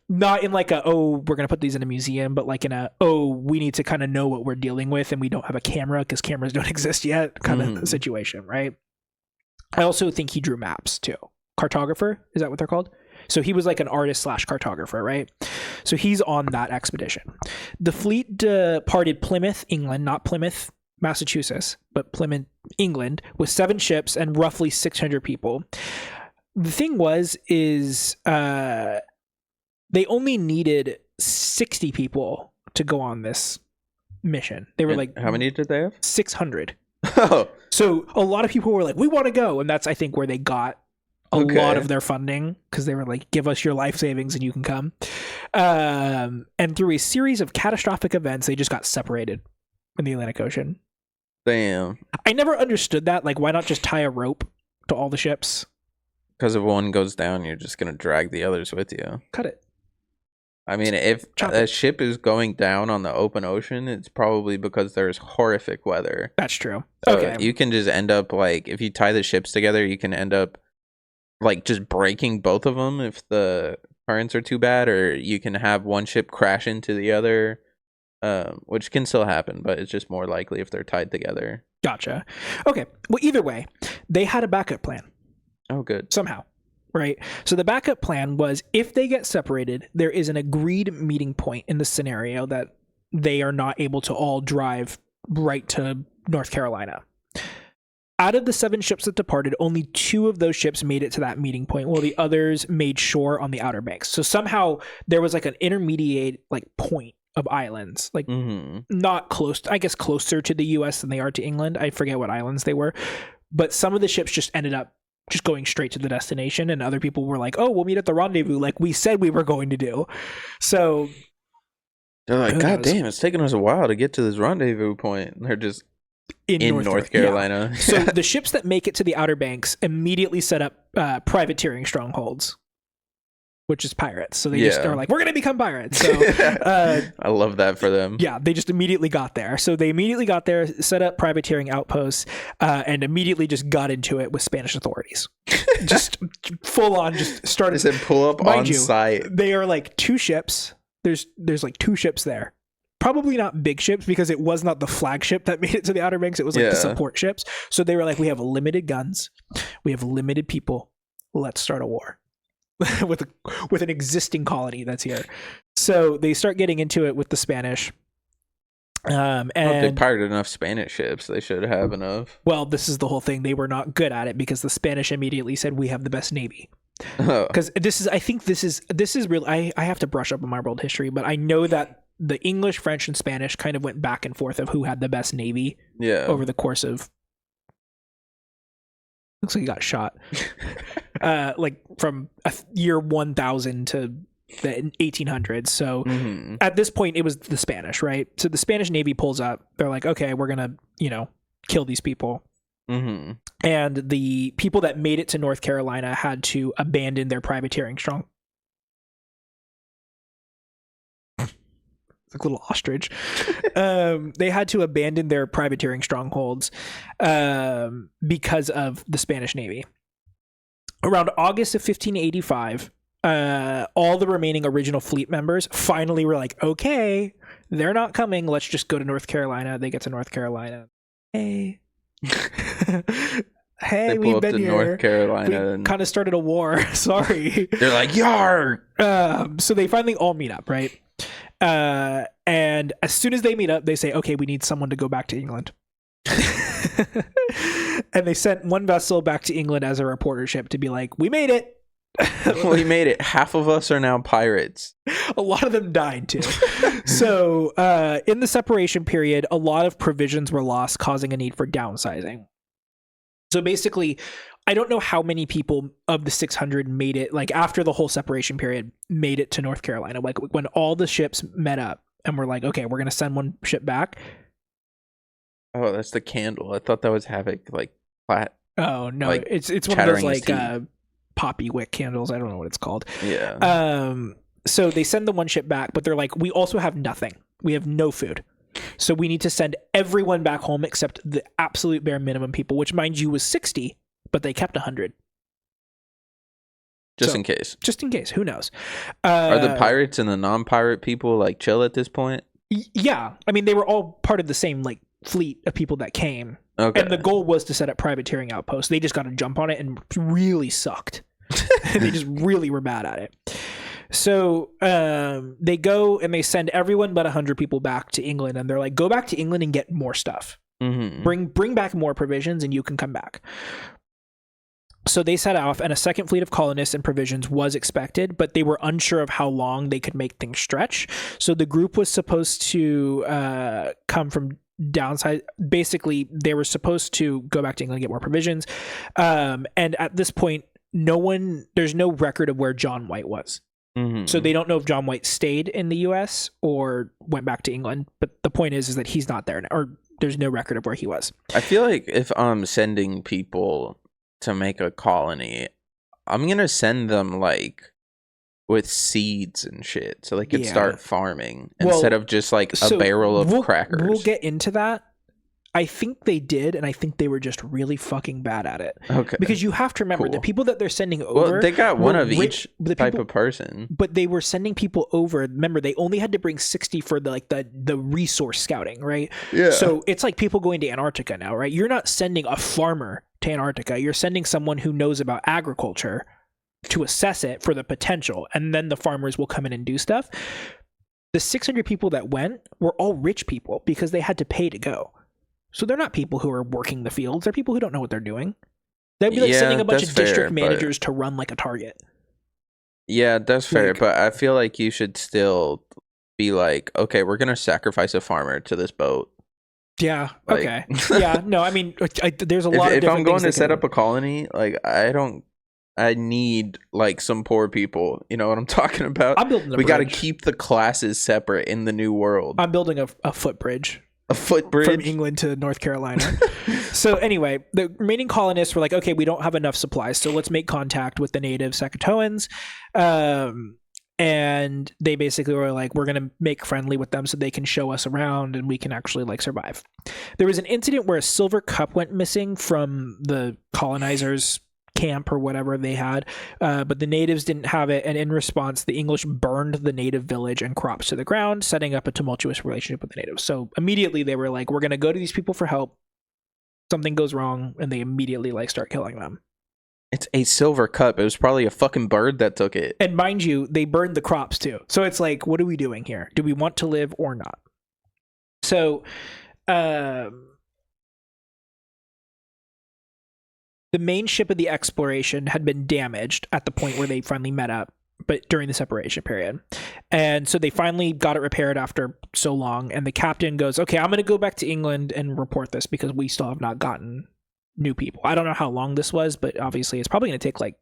not in like a, oh, we're gonna put these in a museum, but like in a, oh, we need to kind of know what we're dealing with and we don't have a camera because cameras don't exist yet kind of situation, right? I also think he drew maps too. Cartographer, is that what they're called? So he was like an artist / cartographer, right? So he's on that expedition. The fleet departed Plymouth, England, not Plymouth, Massachusetts, but Plymouth, England, with 7 ships and roughly 600 people. The thing is they only needed 60 people to go on this mission. They were like, how many did they have? 600. Oh. So a lot of people were like, we want to go. And that's, I think, where they got a lot of their funding, because they were like, give us your life savings and you can come. And through a series of catastrophic events, they just got separated in the Atlantic Ocean. Damn. I never understood that. Like, why not just tie a rope to all the ships? Because if one goes down, you're just going to drag the others with you. Cut it. I mean, if a ship is going down on the open ocean, it's probably because there's horrific weather. That's true. So okay. You can just end up, like, if you tie the ships together, you can end up, like, just breaking both of them if the currents are too bad, or you can have one ship crash into the other, which can still happen, but it's just more likely if they're tied together. Gotcha. Okay. Well, either way, they had a backup plan. Oh, good. Somehow. Right. So the backup plan was, if they get separated, there is an agreed meeting point in the scenario that they are not able to all drive right to North Carolina. Out of the 7 ships that departed, only 2 of those ships made it to that meeting point, while the others made shore on the Outer Banks. So somehow there was like an intermediate like point of islands, like not close, I guess closer to the US than they are to England. I forget what islands they were, but some of the ships just ended up just going straight to the destination, and other people were like, oh, we'll meet at the rendezvous like we said we were going to do. So they're like, God damn, it's taking us a while to get to this rendezvous point. And they're just in North Carolina. Yeah. So the ships that make it to the Outer Banks immediately set up privateering strongholds, which is pirates. So they just are like, we're going to become pirates. So I love that for them. Yeah, they just immediately got there. So they immediately got there, set up privateering outposts, and immediately just got into it with Spanish authorities. Just full on, just started. They said pull up on site. They are like 2 ships. There's like 2 ships there. probably not big ships, because it was not the flagship that made it to the Outer Banks. It was like the support ships. So they were like, we have limited guns, we have limited people, let's start a war with an existing colony that's here. So they start getting into it with the Spanish. And if they pirated enough Spanish ships, they should have enough. Well, this is the whole thing. They were not good at it because the Spanish immediately said, we have the best navy. Because I think this is real. I have to brush up on my world history, but I know that the English, French, and Spanish kind of went back and forth of who had the best navy over the course of. Looks like he got shot. Like from year 1000 to the 1800s. So at this point, it was the Spanish, right? So the Spanish Navy pulls up. They're like, okay, we're gonna, kill these people. And the people that made it to North Carolina had to abandon their privateering strong. It's like a little ostrich. They had to abandon their privateering strongholds because of the Spanish Navy. Around August of 1585, all the remaining original fleet members finally were like, okay, they're not coming. Let's just go to North Carolina. They get to North Carolina. Hey. Hey, we've been here. North Carolina. We kind of started a war. Sorry. They're like, yar. So they finally all meet up, right? And as soon as they meet up, they say, okay, we need someone to go back to England. And they sent one vessel back to England as a reporter ship to be like, we made it. We made it. Half of us are now pirates. A lot of them died too. So in the separation period, a lot of provisions were lost, causing a need for downsizing. So basically, I don't know how many people of the 600 made it, like after the whole separation period, made it to North Carolina. Like when all the ships met up and were like, okay, we're going to send one ship back. Oh, that's the candle. I thought that was Havoc, like flat. Oh, no. Like, it's one of those like poppy wick candles. I don't know what it's called. Yeah. So they send the one ship back, but they're like, we also have nothing. We have no food. So we need to send everyone back home except the absolute bare minimum people, which mind you was 60, but they kept 100. Just in case. Just in case. Who knows? Are the pirates and the non-pirate people like chill at this point? Yeah. I mean, they were all part of the same like fleet of people that came. Okay. And the goal was to set up privateering outposts. They just got to jump on it and really sucked. They just really were bad at it. So they go and they send everyone but 100 people back to England, and they're like, go back to England and get more stuff. Bring back more provisions and you can come back. So they set off, and a second fleet of colonists and provisions was expected, but they were unsure of how long they could make things stretch. So the group was supposed to come from downside. Basically, they were supposed to go back to England and get more provisions. And at this point, there's no record of where John White was. So they don't know if John White stayed in the U.S. or went back to England. But the point is that he's not there, or there's no record of where he was. I feel like if I'm sending people to make a colony, I'm going to send them like with seeds and shit so they could start farming instead of just like a barrel of crackers. We'll get into that. I think they did, and I think they were just really fucking bad at it. Okay. Because you have to remember, the people that they're sending over... Well, they got one of each type of person. But they were sending people over. Remember, they only had to bring 60 for the resource scouting, right? Yeah. So it's like people going to Antarctica now, right? You're not sending a farmer to Antarctica. You're sending someone who knows about agriculture to assess it for the potential, and then the farmers will come in and do stuff. The 600 people that went were all rich people because they had to pay to go. So they're not people who are working the fields. They're people who don't know what they're doing. They'd be like sending a bunch of district managers to run like a Target. Yeah, that's fair. But I feel like you should still be like, okay, we're going to sacrifice a farmer to this boat. Yeah. Like, okay. Yeah. No, I mean, there's a lot of different things. If I'm going to set up a colony, like I need like some poor people. You know what I'm talking about? I'm building a bridge. We got to keep the classes separate in the new world. I'm building a footbridge. A footbridge? From England to North Carolina. So anyway, the remaining colonists were like, okay, we don't have enough supplies, so let's make contact with the native Sakatoans. And they basically were like, we're going to make friendly with them so they can show us around and we can actually like survive. There was an incident where a silver cup went missing from the colonizers' camp or whatever they had, but the natives didn't have it, and in response the English burned the native village and crops to the ground, setting up a tumultuous relationship with the natives. So immediately they were like, we're going to go to these people for help. Something goes wrong and they immediately like start killing them. It's a silver cup. It was probably a fucking bird that took it. And mind you, they burned the crops too. So it's like, what are we doing here? Do we want to live or not? So the main ship of the exploration had been damaged at the point where they finally met up, but during the separation period. And so they finally got it repaired after so long. And the captain goes, okay, I'm going to go back to England and report this because we still have not gotten new people. I don't know how long this was, but obviously it's probably going to take like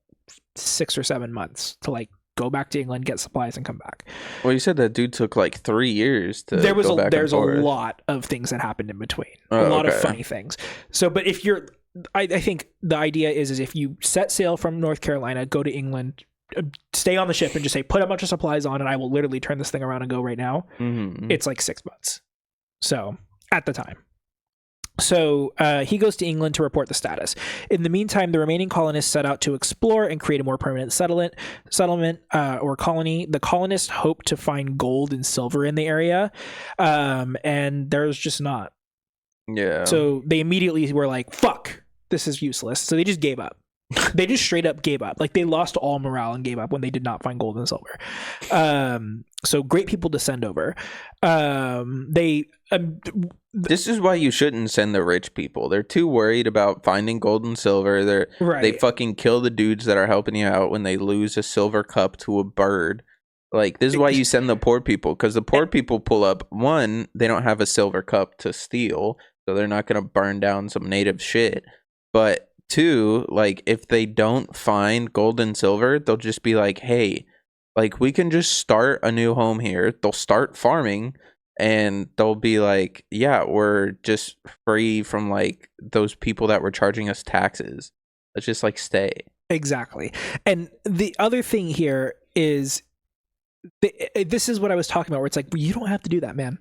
6 or 7 months to like go back to England, get supplies, and come back. Well, you said that dude took like 3 years to there's go back a forth. lot of things that happened in between. A lot of funny things. So, but if you're, I think the idea is if you set sail from North Carolina, go to England, stay on the ship and just say, put a bunch of supplies on and I will literally turn this thing around and go right now. Mm-hmm. It's like 6 months. So at the time. So he goes to England to report the status. In the meantime, the remaining colonists set out to explore and create a more permanent settlement or colony. The colonists hoped to find gold and silver in the area, and there's just not. Yeah. So they immediately were like, fuck, this is useless. So they just gave up. They just straight up gave up. Like they lost all morale and gave up when they did not find gold and silver. So great people to send over. This is why you shouldn't send the rich people. They're too worried about finding gold and silver. They fucking kill the dudes that are helping you out when they lose a silver cup to a bird. Like, this is why you send the poor people, because the poor people pull up. One, they don't have a silver cup to steal, so they're not going to burn down some native shit. But two, like, if they don't find gold and silver, they'll just be like, hey, like, we can just start a new home here. They'll start farming, and they'll be like, yeah, we're just free from, like, those people that were charging us taxes. Let's just, like, stay. Exactly. And the other thing here is, this is what I was talking about, where it's like, you don't have to do that, man.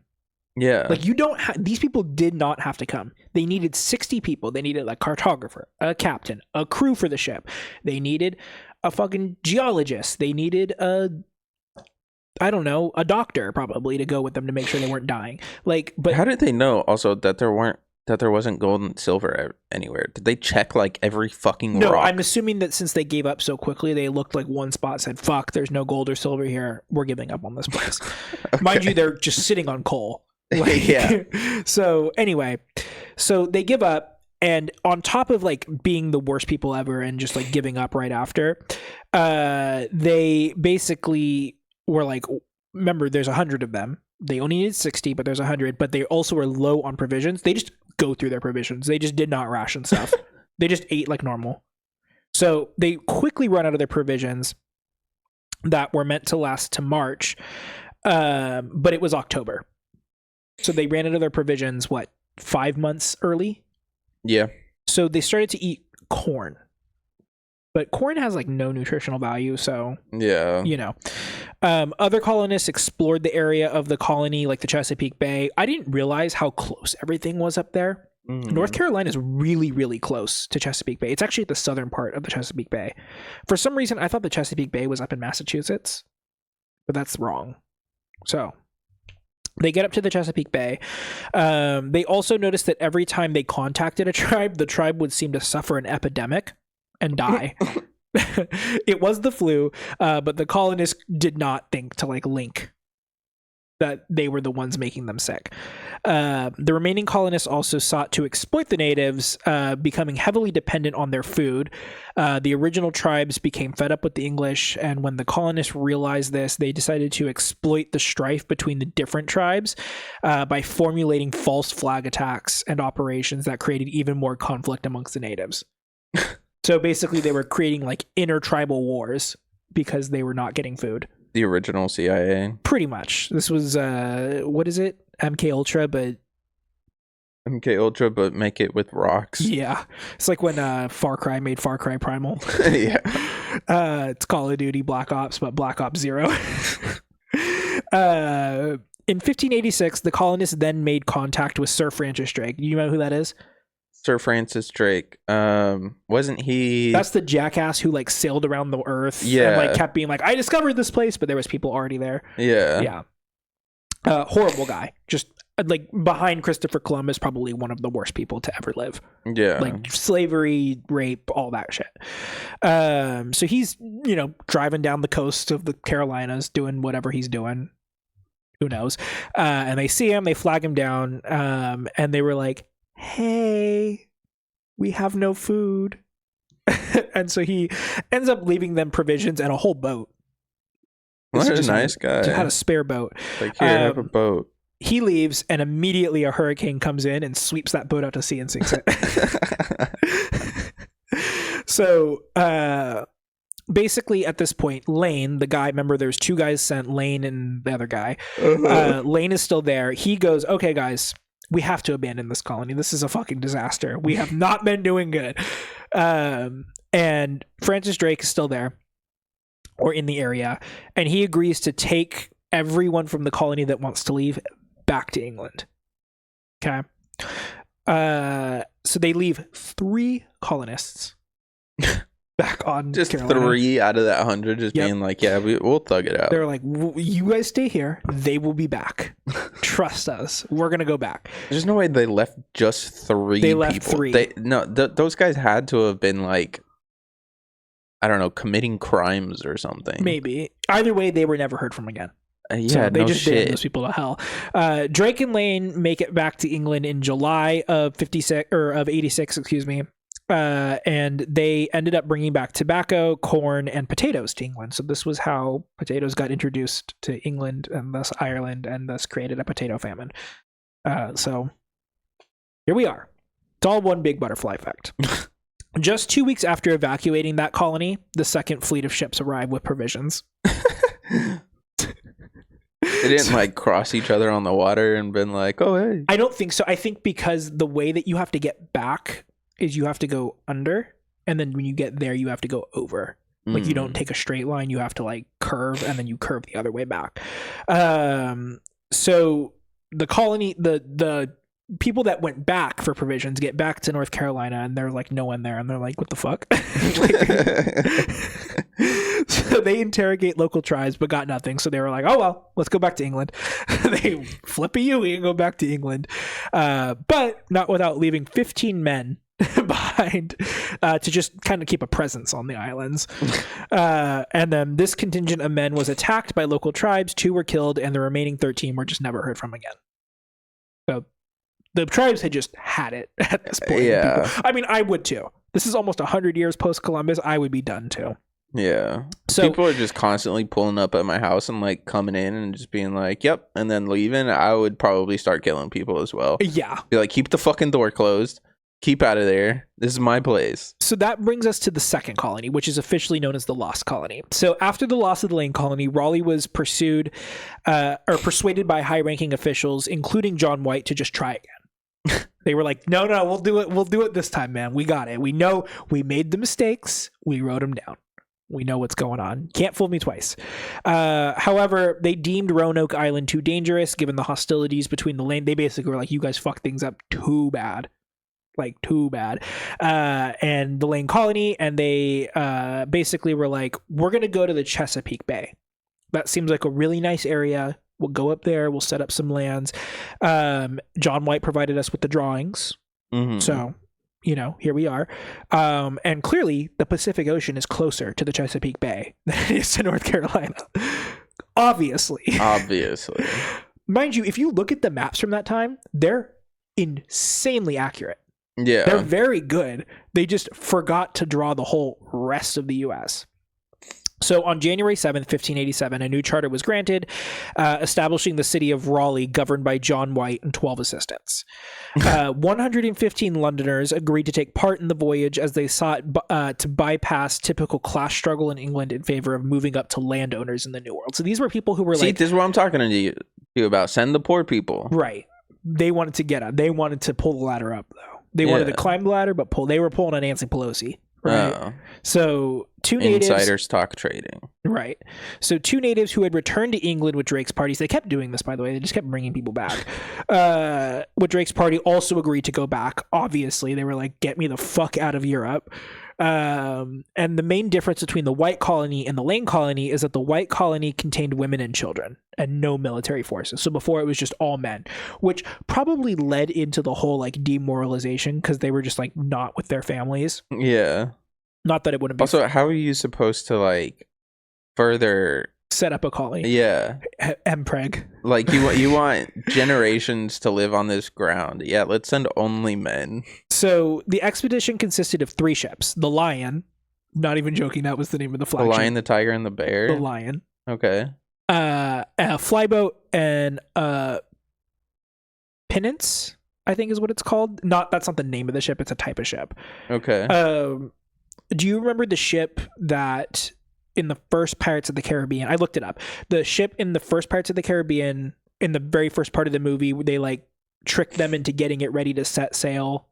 Yeah. Like, you don't these people did not have to come. They needed 60 people. They needed a cartographer, a captain, a crew for the ship. They needed a fucking geologist. They needed a doctor probably to go with them to make sure they weren't dying. Like, but how did they know also that there wasn't gold and silver anywhere? Did they check like every fucking rock? No, I'm assuming that since they gave up so quickly, they looked like one spot, said, fuck, there's no gold or silver here. We're giving up on this place. Okay. Mind you, they're just sitting on coal. Like, yeah. So anyway, so they give up, and on top of like being the worst people ever and just like giving up right after, they basically were like, remember, there's 100 of them. They only needed 60, but there's 100. But they also were low on provisions. They just go through their provisions. They just did not ration stuff. They just ate like normal. So they quickly run out of their provisions that were meant to last to March, but it was October. So they ran out of their provisions, 5 months early? Yeah. So they started to eat corn. But corn has like no nutritional value, so yeah, you know. Other colonists explored the area of the colony, like the Chesapeake Bay. I didn't realize how close everything was up there. North Carolina is really, really close to Chesapeake Bay. It's actually at the southern part of the Chesapeake Bay. For some reason, I thought the Chesapeake Bay was up in Massachusetts, but that's wrong. So they get up to the Chesapeake Bay. They also noticed that every time they contacted a tribe, the tribe would seem to suffer an epidemic and die. It was the flu, but the colonists did not think to like link that they were the ones making them sick. The remaining colonists also sought to exploit the natives, becoming heavily dependent on their food. The original tribes became fed up with the English, and when the colonists realized this, they decided to exploit the strife between the different tribes by formulating false flag attacks and operations that created even more conflict amongst the natives. So basically they were creating like intertribal wars because they were not getting food. The original CIA. Pretty much. This was what is it? MK Ultra, but make it with rocks. Yeah. It's like when Far Cry made Far Cry Primal. Yeah. It's Call of Duty Black Ops, but Black Ops 0. In 1586, the colonists then made contact with Sir Francis Drake. You know who that is? Sir Francis Drake. Wasn't he? That's the jackass who like sailed around the earth and like kept being like, I discovered this place, but there was people already there. Yeah. Horrible guy. Just like behind Christopher Columbus, probably one of the worst people to ever live. Yeah. Like slavery, rape, all that shit. So he's, driving down the coast of the Carolinas doing whatever he's doing. Who knows? And they see him, they flag him down, and they were like, hey, we have no food. And so he ends up leaving them provisions and a whole boat. What a nice guy. Just had a spare boat. Like, here, have a boat. He leaves, and immediately a hurricane comes in and sweeps that boat out to sea and sinks it. So, basically, at this point, Lane, the guy, remember there's two guys sent, Lane and the other guy. Lane is still there. He goes, okay, guys, we have to abandon this colony. This is a fucking disaster. We have not been doing good. And Francis Drake is still there, or in the area, and he agrees to take everyone from the colony that wants to leave back to England. Okay. So they leave 3 colonists back on just Carolina. 3 out of that 100 just being like, yeah, we'll thug it out. They're like, you guys stay here. They will be back. Trust us. We're going to go back. There's no way they left just 3 They left people. 3. Those guys had to have been like, I don't know, committing crimes or something. Maybe. Either way, they were never heard from again. Yeah, so they no just shit. damned those people to hell. Drake and Lane make it back to England in July of 86, excuse me. And they ended up bringing back tobacco, corn, and potatoes to England. So this was how potatoes got introduced to England and thus Ireland, and thus created a potato famine. So here we are. It's all one big butterfly effect. Just 2 weeks after evacuating that colony, the second fleet of ships arrived with provisions. They didn't like cross each other on the water and been like, oh, hey. I don't think so. I think because the way that you have to get back is you have to go under, and then when you get there, you have to go over. Like you don't take a straight line, you have to like curve, and then you curve the other way back. So the colony, the people that went back for provisions get back to North Carolina, and they're like, no one there, and they're like, what the fuck? So they interrogate local tribes, but got nothing. So they were like, oh well, let's go back to England. They flip a U and go back to England, but not without leaving 15 men behind to just kind of keep a presence on the islands. And then this contingent of men was attacked by local tribes. 2 were killed, and the remaining 13 were just never heard from again. So the tribes had just had it at this point. Yeah. I mean, I would too. This is almost 100 years post Columbus. I would be done too. Yeah. So people are just constantly pulling up at my house and like coming in and just being like, yep, and then leaving. I would probably start killing people as well. Yeah. Be like, keep the fucking door closed. Keep out of there. This is my place. So that brings us to the second colony, which is officially known as the Lost Colony. So after the loss of the Lane Colony, Raleigh was persuaded by high-ranking officials, including John White, to just try again. They were like, no, we'll do it. We'll do it this time, man. We got it. We know we made the mistakes. We wrote them down. We know what's going on. Can't fool me twice. However, they deemed Roanoke Island too dangerous, given the hostilities between the Lane. They basically were like, you guys fucked things up too bad. Like, too bad. And the Lane Colony, and they basically were like, we're going to go to the Chesapeake Bay. That seems like a really nice area. We'll go up there. We'll set up some lands. John White provided us with the drawings. Mm-hmm. So, here we are. And clearly, the Pacific Ocean is closer to the Chesapeake Bay than it is to North Carolina. Obviously. Mind you, if you look at the maps from that time, they're insanely accurate. Yeah. They're very good. They just forgot to draw the whole rest of the U.S. So on January 7th, 1587, a new charter was granted, establishing the city of Raleigh, governed by John White and 12 assistants. 115 Londoners agreed to take part in the voyage as they sought to bypass typical class struggle in England in favor of moving up to landowners in the New World. So these were people who were this is what I'm talking to you about. Send the poor people. Right. They wanted to get up. They wanted to pull the ladder up, though. They wanted to climb the ladder, but they were pulling on Nancy Pelosi. right? Oh. So two natives, Insider stock trading. right? So two natives who had returned to England with Drake's parties. They kept doing this, by the way. They just kept bringing people back. With Drake's party, also agreed to go back. Obviously, they were like, "Get me the fuck out of Europe." And the main difference between the White Colony and the Lane Colony is that the White Colony contained women and children and no military forces. So before it was just all men, which probably led into the whole like demoralization because they were just like not with their families. Yeah. Not that it wouldn't be. Also, how are you supposed to like further set up a colony? Yeah. Mpreg. Like you want generations to live on this ground. Yeah, let's send only men. So the expedition consisted of 3 ships. The Lion, not even joking, that was the name of the flagship. The Lion, the Tiger, and the Bear? The Lion. Okay. A flyboat and Pinnace, I think is what it's called. That's not the name of the ship, it's a type of ship. Okay. Do you remember the ship that in the first Pirates of the Caribbean, I looked it up, the ship in the first Pirates of the Caribbean, in the very first part of the movie, they like tricked them into getting it ready to set sail.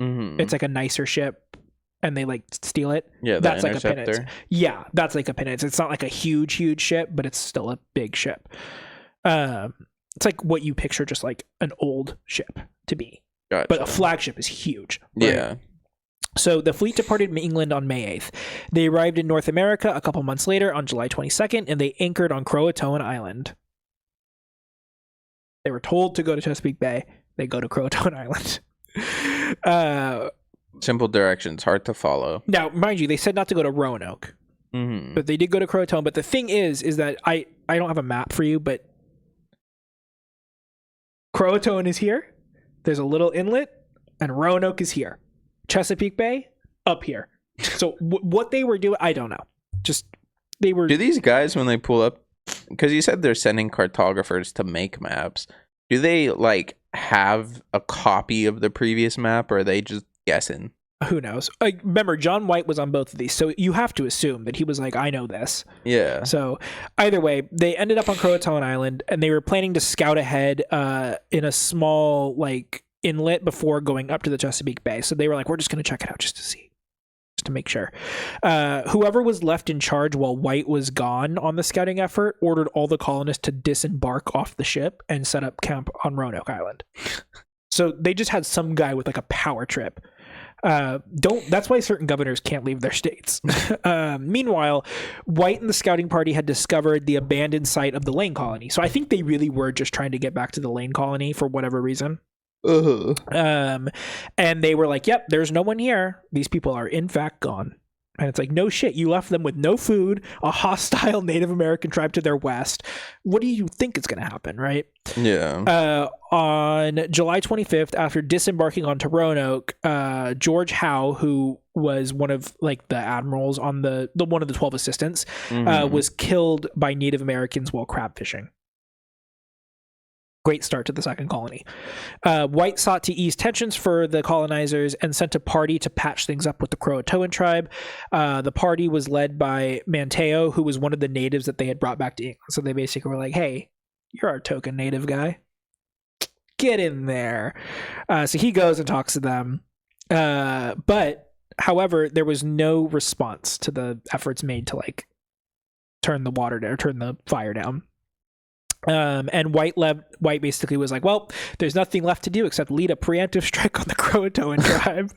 Mm-hmm. It's like a nicer ship and they like steal it. Yeah, that's like a Pinnace. Yeah, that's like a Pinnace. It's not like a huge ship, but it's still a big ship. It's like what you picture just like an old ship to be. Gotcha. But a flagship is huge. Right? Yeah. So the fleet departed from England on May 8th. They arrived in North America a couple months later on July 22nd, and they anchored on Croatoan Island. They were told to go to Chesapeake Bay. They go to Croatoan Island. Simple directions, hard to follow. Now, mind you, they said not to go to Roanoke. Mm-hmm. But they did go to Croatoan. But the thing is that I don't have a map for you, but Croatoan is here. There's a little inlet, and Roanoke is here. Chesapeake Bay up here. So what they were doing, I don't know. Just they were. Do these guys, when they pull up, because you said they're sending cartographers to make maps, do they like have a copy of the previous map, or are they just guessing? Who knows? Remember, John White was on both of these, so you have to assume that he was like, I know this. Yeah. So either way, they ended up on Croatoan Island, and they were planning to scout ahead in a small like inlet before going up to the Chesapeake Bay. So they were like, we're just going to check it out just to make sure. Whoever was left in charge while White was gone on the scouting effort ordered all the colonists to disembark off the ship and set up camp on Roanoke Island. So they just had some guy with like a power trip. That's why certain governors can't leave their states. Meanwhile, White and the scouting party had discovered the abandoned site of the Lane Colony. So I think they really were just trying to get back to the Lane Colony for whatever reason. Uh-huh. And they were like, yep, there's no one here. These people are in fact gone. And it's like, no shit, you left them with no food, a hostile Native American tribe to their west. What do you think is going to happen, right? Yeah. On July 25th, after disembarking onto Roanoke, George Howe, who was one of like the admirals on the one of the 12 assistants, was killed by Native Americans while crab fishing. Great start to the second colony. White sought to ease tensions for the colonizers and sent a party to patch things up with the Croatoan tribe. The party was led by Manteo, who was one of the natives that they had brought back to England. So they basically were like, hey, you're our token native guy. Get in there. So he goes and talks to them. But, however, there was no response to the efforts made to like turn the fire down. And White basically was like, well, there's nothing left to do except lead a preemptive strike on the Croatoan tribe.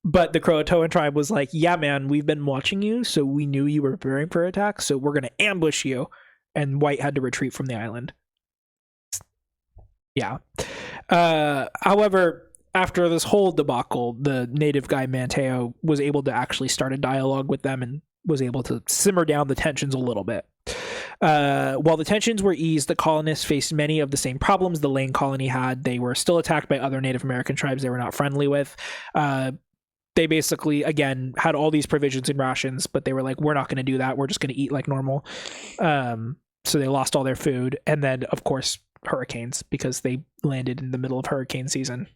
But the Croatoan tribe was like, yeah, man, we've been watching you, so we knew you were preparing for attack, so we're going to ambush you. And White had to retreat from the island. Yeah. However, after this whole debacle, the native guy Manteo was able to actually start a dialogue with them and was able to simmer down the tensions a little bit. While the tensions were eased, the colonists faced many of the same problems the Lane Colony had. They were still attacked by other Native American tribes they were not friendly with. They basically, again, had all these provisions and rations, but they were like, we're not going to do that. We're just going to eat like normal. So they lost all their food. And then, of course, hurricanes, because they landed in the middle of hurricane season.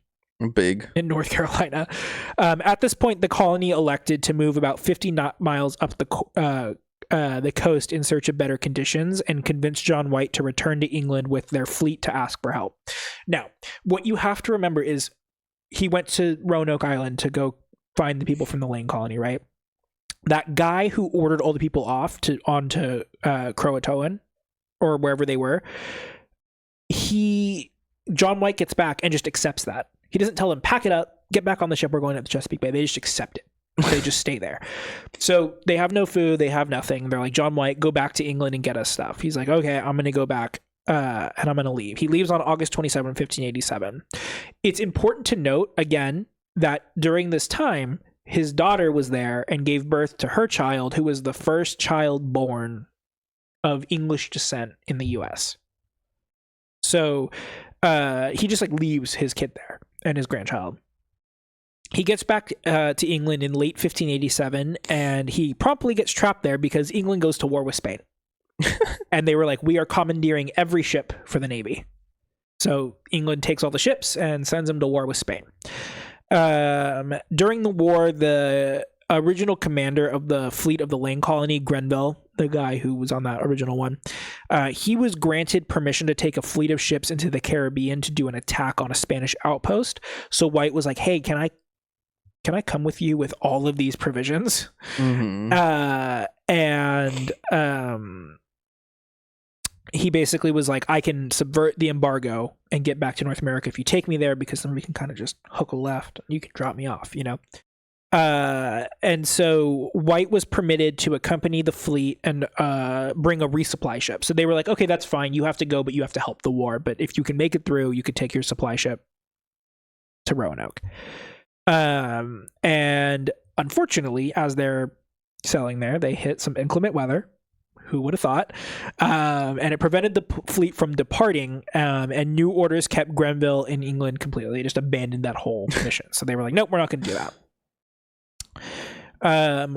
Big. In North Carolina. At this point, the colony elected to move about 50 miles up the coast in search of better conditions and convinced John White to return to England with their fleet to ask for help. Now, what you have to remember is he went to Roanoke Island to go find the people from the Lane colony, right? That guy who ordered all the people onto Croatoan or wherever they were, John White gets back and just accepts that. He doesn't tell them, pack it up, get back on the ship, we're going up to Chesapeake Bay. They just accept it. They just stay there. So they have no food, they have nothing. They're like, John White, go back to England and get us stuff. He's like, okay, I'm going to go back and I'm going to leave. He leaves on August 27, 1587. It's important to note, again, that during this time, his daughter was there and gave birth to her child, who was the first child born of English descent in the U.S. So he just like leaves his kid there and his grandchild. He gets back to England in late 1587, and he promptly gets trapped there because England goes to war with Spain. And they were like, we are commandeering every ship for the Navy. So England takes all the ships and sends them to war with Spain. During the war, the original commander of the fleet of the Lane colony, Grenville, the guy who was on that original one, he was granted permission to take a fleet of ships into the Caribbean to do an attack on a Spanish outpost. So White was like, hey, can I come with you with all of these provisions? Mm-hmm. He basically was like, I can subvert the embargo and get back to North America if you take me there, because then we can kind of just hook a left. You can drop me off, you know? And so White was permitted to accompany the fleet and bring a resupply ship. So they were like, okay, that's fine. You have to go, but you have to help the war. But if you can make it through, you could take your supply ship to Roanoke. And unfortunately, as they're sailing there, they hit some inclement weather. Who would have thought? And it prevented the fleet from departing, and new orders kept Grenville in England completely. They just abandoned that whole mission. So they were like, nope, we're not going to do that.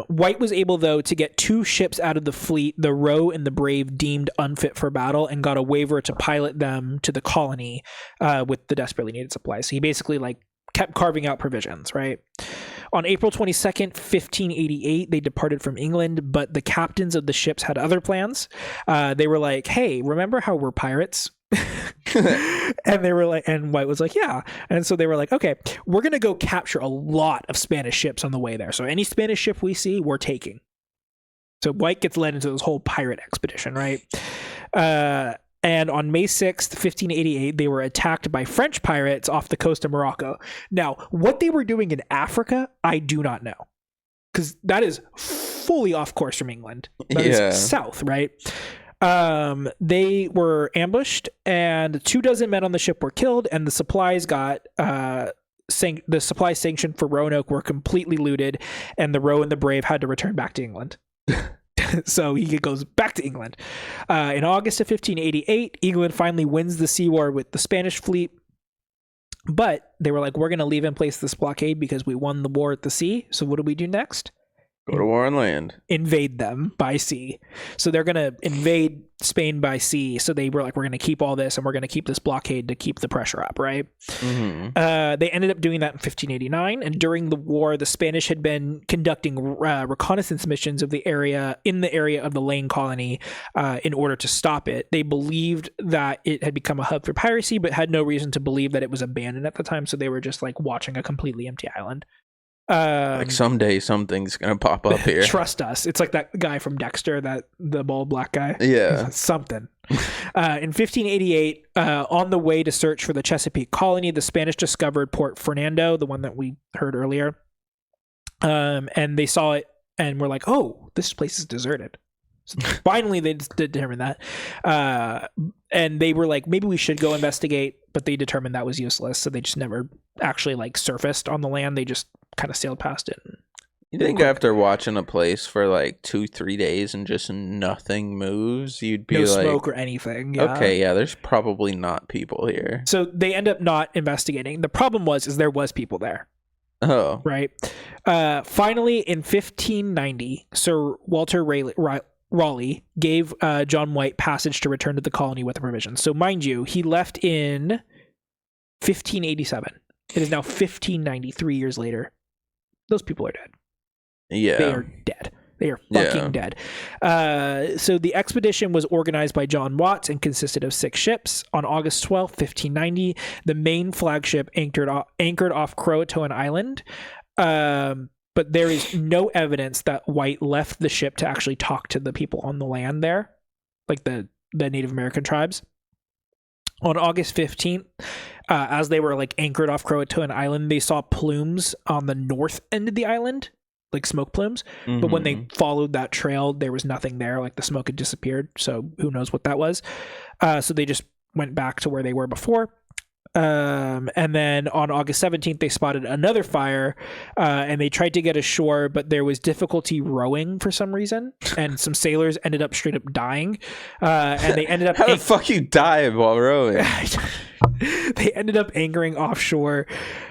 White was able, though, to get 2 ships out of the fleet, the Roe and the Brave, deemed unfit for battle, and got a waiver to pilot them to the colony with the desperately needed supplies. So he basically like kept carving out provisions, right? On April 22nd, 1588, they departed from England, but the captains of the ships had other plans. They were like, hey, remember how we're pirates? And they were like, and White was like, yeah. And so they were like, okay, we're going to go capture a lot of Spanish ships on the way there. So any Spanish ship we see, we're taking. So White gets led into this whole pirate expedition, right? And on May 6th, 1588, they were attacked by French pirates off the coast of Morocco. Now, what they were doing in Africa, I do not know. Because that is fully off course from England. That is south, right? They were ambushed, and 24 men on the ship were killed, and the supplies sanctioned for Roanoke were completely looted, and the Roe and the Brave had to return back to England. So he goes back to England. In August of 1588, England finally wins the sea war with the Spanish fleet. But they were like, we're going to leave in place this blockade because we won the war at the sea. So what do we do next? Go to war on land. Invade them by sea. So they're going to invade Spain by sea. So they were like, we're going to keep all this and we're going to keep this blockade to keep the pressure up, right? Mm-hmm. They ended up doing that in 1589. And during the war, the Spanish had been conducting reconnaissance missions of the area of the Lane colony in order to stop it. They believed that it had become a hub for piracy, but had no reason to believe that it was abandoned at the time. So they were just like watching a completely empty island. Like someday something's gonna pop up here. Trust us. It's like that guy from Dexter, the bald black guy. Yeah. Something. In 1588, on the way to search for the Chesapeake colony, the Spanish discovered Port Fernando, the one that we heard earlier. And they saw it and were like, oh, this place is deserted. So finally, they determined that. And they were like, maybe we should go investigate, but they determined that was useless. So they just never actually like surfaced on the land. They just kind of sailed past it. You think after watching a place for like 2-3 days and just nothing moves, you'd be no like, smoke or anything. Yeah. Okay, yeah, there's probably not people here. So they end up not investigating. The problem is there was people there. Oh. Right. Finally, in 1590, Sir Walter Raleigh gave John White passage to return to the colony with the provisions. So mind you, he left in 1587. It is now 1593 years later. Those people are dead. Yeah. They are dead. They are fucking dead. So the expedition was organized by John Watts and consisted of 6 ships. On August 12th, 1590, the main flagship anchored off Croatoan Island. But there is no evidence that White left the ship to actually talk to the people on the land there, like the Native American tribes. On August 15th, as they were like anchored off Croatoan Island, they saw plumes on the north end of the island, like smoke plumes. Mm-hmm. But when they followed that trail, there was nothing there. Like the smoke had disappeared. So who knows what that was. So they just went back to where they were before. And then on August 17th, they spotted another fire, and they tried to get ashore, but there was difficulty rowing for some reason, and some sailors ended up straight up dying. And they ended up how the fuck you die while rowing? They ended up anchoring offshore,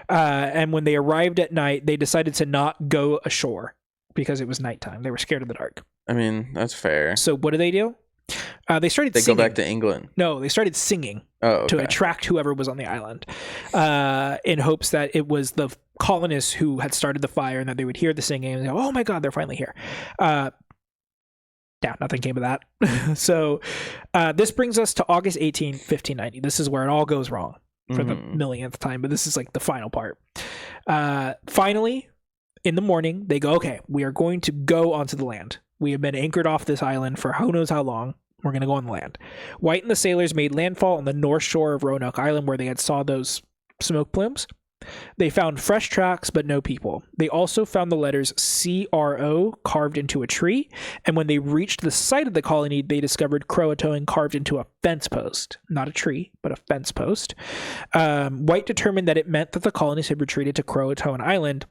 and when they arrived at night, they decided to not go ashore because it was nighttime. They were scared of the dark. I mean, that's fair. So what do? They started singing. Go back to England. No, they started singing to attract whoever was on the island, in hopes that it was the colonists who had started the fire and that they would hear the singing and go, oh my God, they're finally here. Yeah, nothing came of that. So this brings us to August 18, 1590. This is where it all goes wrong for the millionth time, but this is like the final part. Finally, in the morning, they go, okay, we are going to go onto the land. We have been anchored off this island for who knows how long. We're going to go on the land. White and the sailors made landfall on the north shore of Roanoke Island where they had saw those smoke plumes. They found fresh tracks, but no people. They also found the letters CRO carved into a tree. And when they reached the site of the colony, they discovered Croatoan carved into a fence post. Not a tree, but a fence post. White determined that it meant that the colonists had retreated to Croatoan Island,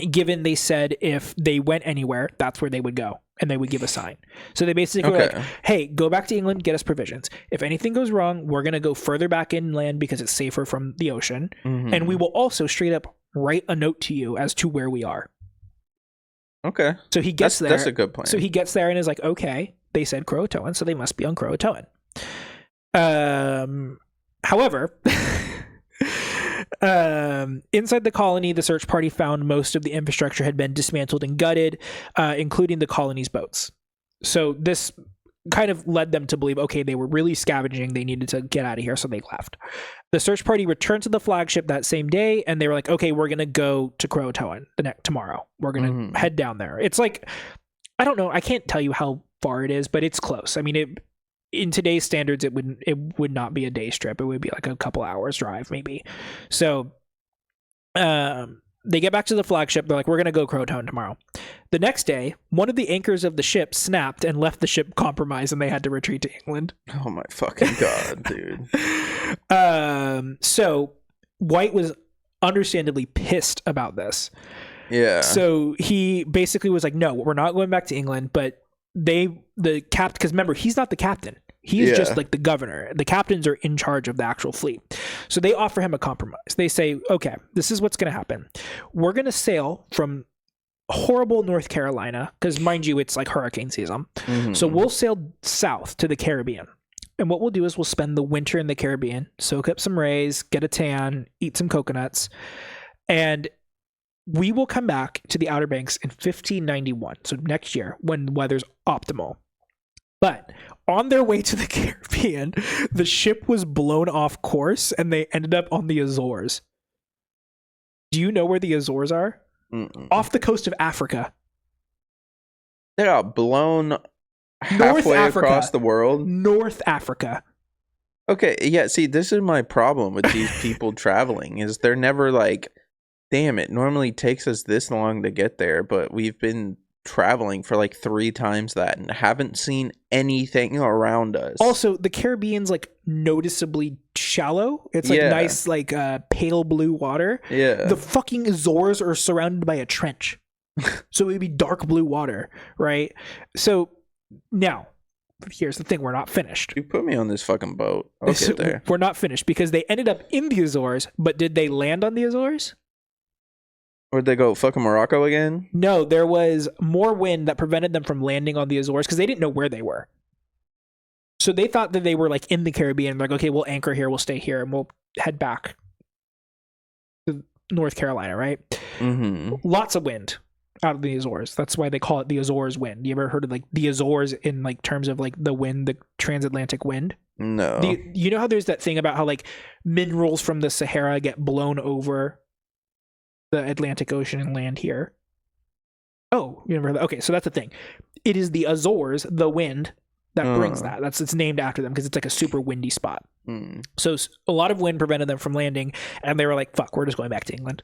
given they said if they went anywhere, that's where they would go, and they would give a sign. So they basically were like, hey, go back to England, get us provisions. If anything goes wrong, we're going to go further back inland because it's safer from the ocean. Mm-hmm. And we will also straight up write a note to you as to where we are. Okay. So he gets there. That's a good plan. So he gets there and is like, okay, they said Croatoan, so they must be on Croatoan. However... inside the colony, the search party found most of the infrastructure had been dismantled and gutted, including the colony's boats. So this kind of led them to believe, okay, they were really scavenging. They needed to get out of here, so they left. The search party returned to the flagship that same day, and they were like, okay, we're going to go to Croatoan tomorrow. We're going to head down there. It's like, I don't know. I can't tell you how far it is, but it's close. I mean, in today's standards, it would not be a day's trip. It would be like a couple hours drive, maybe. So they get back to the flagship. They're like, we're going to go Croatoan tomorrow. The next day, one of the anchors of the ship snapped and left the ship compromised, and they had to retreat to England. Oh my fucking God, dude. So White was understandably pissed about this. Yeah. So he basically was like, no, we're not going back to England, but the captain, because remember, he's not the captain. He's just like the governor. The captains are in charge of the actual fleet. So they offer him a compromise. They say, okay, this is what's going to happen. We're going to sail from horrible North Carolina, because mind you, it's like hurricane season. Mm-hmm. So we'll sail south to the Caribbean. And what we'll do is we'll spend the winter in the Caribbean, soak up some rays, get a tan, eat some coconuts, and we will come back to the Outer Banks in 1591, so next year, when the weather's optimal. But on their way to the Caribbean, the ship was blown off course, and they ended up on the Azores. Do you know where the Azores are? Mm-mm. Off the coast of Africa. They got blown halfway across the world? North Africa. Okay, yeah, see, this is my problem with these people traveling, is they're never like... Damn, it normally takes us this long to get there, but we've been traveling for like 3 times that and haven't seen anything around us. Also, the Caribbean's like noticeably shallow. It's like nice, like pale blue water. Yeah. The fucking Azores are surrounded by a trench. So it would be dark blue water, right? So now, here's the thing. We're not finished. You put me on this fucking boat. I'll get there. We're not finished because they ended up in the Azores, but did they land on the Azores? Where'd they go? Fucking Morocco again? No, there was more wind that prevented them from landing on the Azores because they didn't know where they were. So they thought that they were like in the Caribbean. Like, okay, we'll anchor here, we'll stay here, and we'll head back to North Carolina, right? Mm-hmm. Lots of wind out of the Azores. That's why they call it the Azores wind. You ever heard of like the Azores in like terms of like the wind, the transatlantic wind? No. You know how there's that thing about how like minerals from the Sahara get blown over the Atlantic Ocean and land here. Oh, you never heard that? Okay, so that's the thing. It is the Azores, the wind, that brings that. It's named after them because it's like a super windy spot. So a lot of wind prevented them from landing, and they were like, fuck, we're just going back to England.